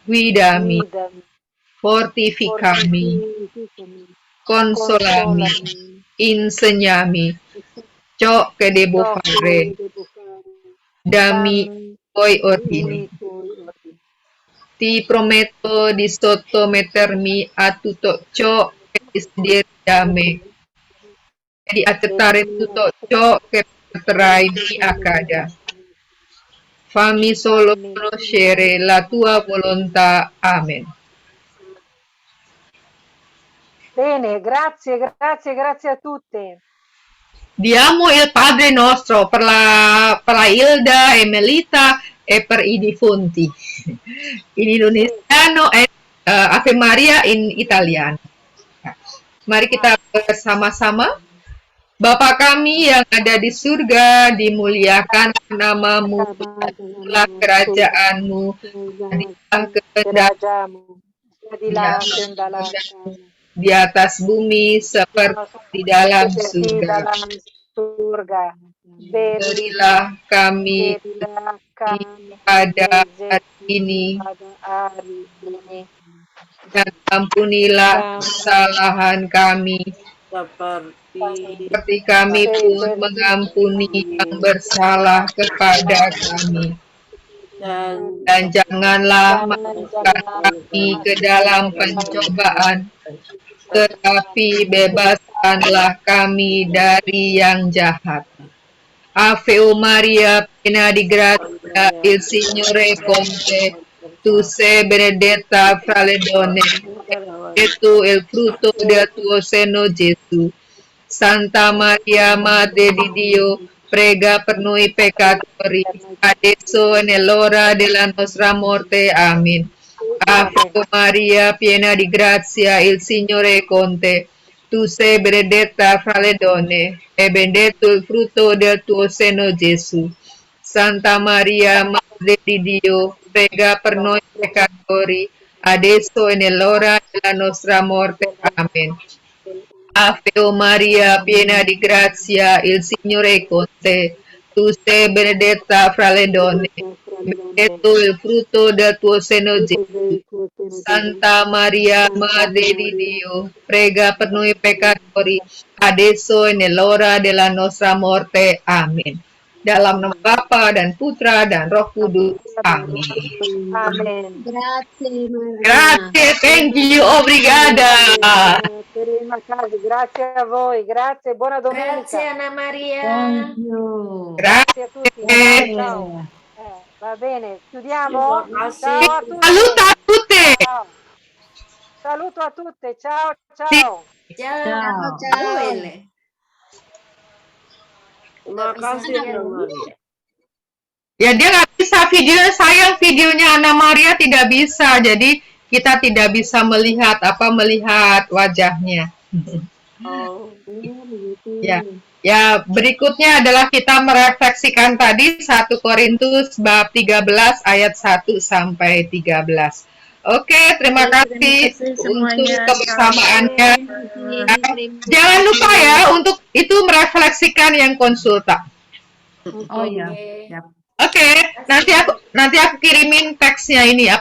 guidami, guidami, fortificami, fortificami, consolami, consolami, insegnami ciò che devo ciò che fare, devo fare, dammi i dammi tuoi ordini. i tuoi ordini. Ti prometto di sottomettermi a tutto ciò che desideri da me e di E accettare di tutto ciò che potrai mi accada. Fammi solo fammi conoscere la tua volontà. Amen. bene, grazie, grazie, grazie a tutte. Diamo il Padre nostro per la Hilda e Melita e per i defunti. In Sì, indonesiano e Ave Maria in italiano. Mari kita ah, bersama-sama. Bapa kami yang ada di surga, dimuliakan namamu, agama lah denganmu, kerajaanmu, jadilah kehendak kerajaanmu, ya, jadilah kehendak di atas bumi seperti di dalam seperti surga. dalam surga. Berilah kami Berilah kami pada hari rezeki ini pada hari ini dan ampunilah dan kesalahan kami seperti seperti kami pun seperti mengampuni yang bersalah kepada kami. dan Dan janganlah dan masukkan jangan kami ke masukkan dalam pencobaan, tetapi bebaskanlah kami dari yang jahat. Ave Maria, piena di grazia, il Signore è con te. Tu sei benedetta fra le donne, e tu il frutto del tuo seno, Gesù. Santa Maria, Madre di Dio, prega per noi peccatori, adesso e nell'ora della nostra morte. Amen. Ave Maria, piena di grazia, il Signore è con te. Tu sei benedetta fra le donne, e benedetto il frutto del tuo seno, Gesù. Santa Maria, Madre di Dio, prega per noi peccatori, adesso e nell'ora della nostra morte. Amen. Ave Maria, piena di grazia, il Signore è con te. Tu sei benedetta fra le donne, benedetto il frutto del tuo seno, Gesù. Santa Maria, Madre di Dio, prega per noi peccatori, adesso e nell'ora della nostra morte. Amen. Dalam nama Bapa dan Putra dan Roh Kudus. Amin. Amen. Grazie Maria. Grazie, thank you, obrigada. Terima kasih, grazie a voi, grazie, buona Grazie domenica. Anna Maria. Thank you. Grazie a tutti, ciao, Grazie. ciao. Va bene, chiudiamo? Terima kasih. Ciao a tutti. Saluto a tutte. Ciao. Saluto a tutte, ciao, ciao. Ciao. Ciao. Bene. Terima Nggak bisa kasih lihat. Anna Maria. Ya dia nggak bisa video, sayang videonya Anna Maria tidak bisa, jadi kita tidak bisa melihat wajahnya. Oh, Ya, ya berikutnya adalah kita merefleksikan tadi 1 Korintus bab 13 ayat 1 sampai 13. Oke, terima kasih untuk semuanya. kebersamaannya. Jangan lupa ya untuk itu merefleksikan yang konsulta. Oh ya. Oke. Yap. Oke, nanti aku kirimin teksnya ini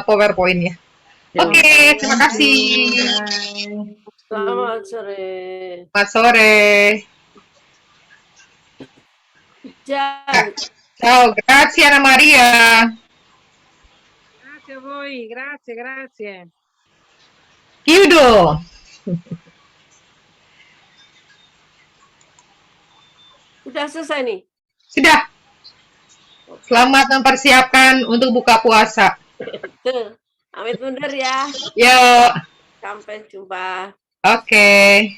PowerPoint-nya. Oke, terima kasih. Bye. selamat sore. Selamat sore. Ciao. Ciao, grazie Anna Maria. Grazie a voi, grazie, grazie. Chiudo. Sudah selesai nih. Sudah. Selamat mempersiapkan untuk buka puasa. Tuh, amit mundur ya. Yuk. Sampai jumpa. Oke.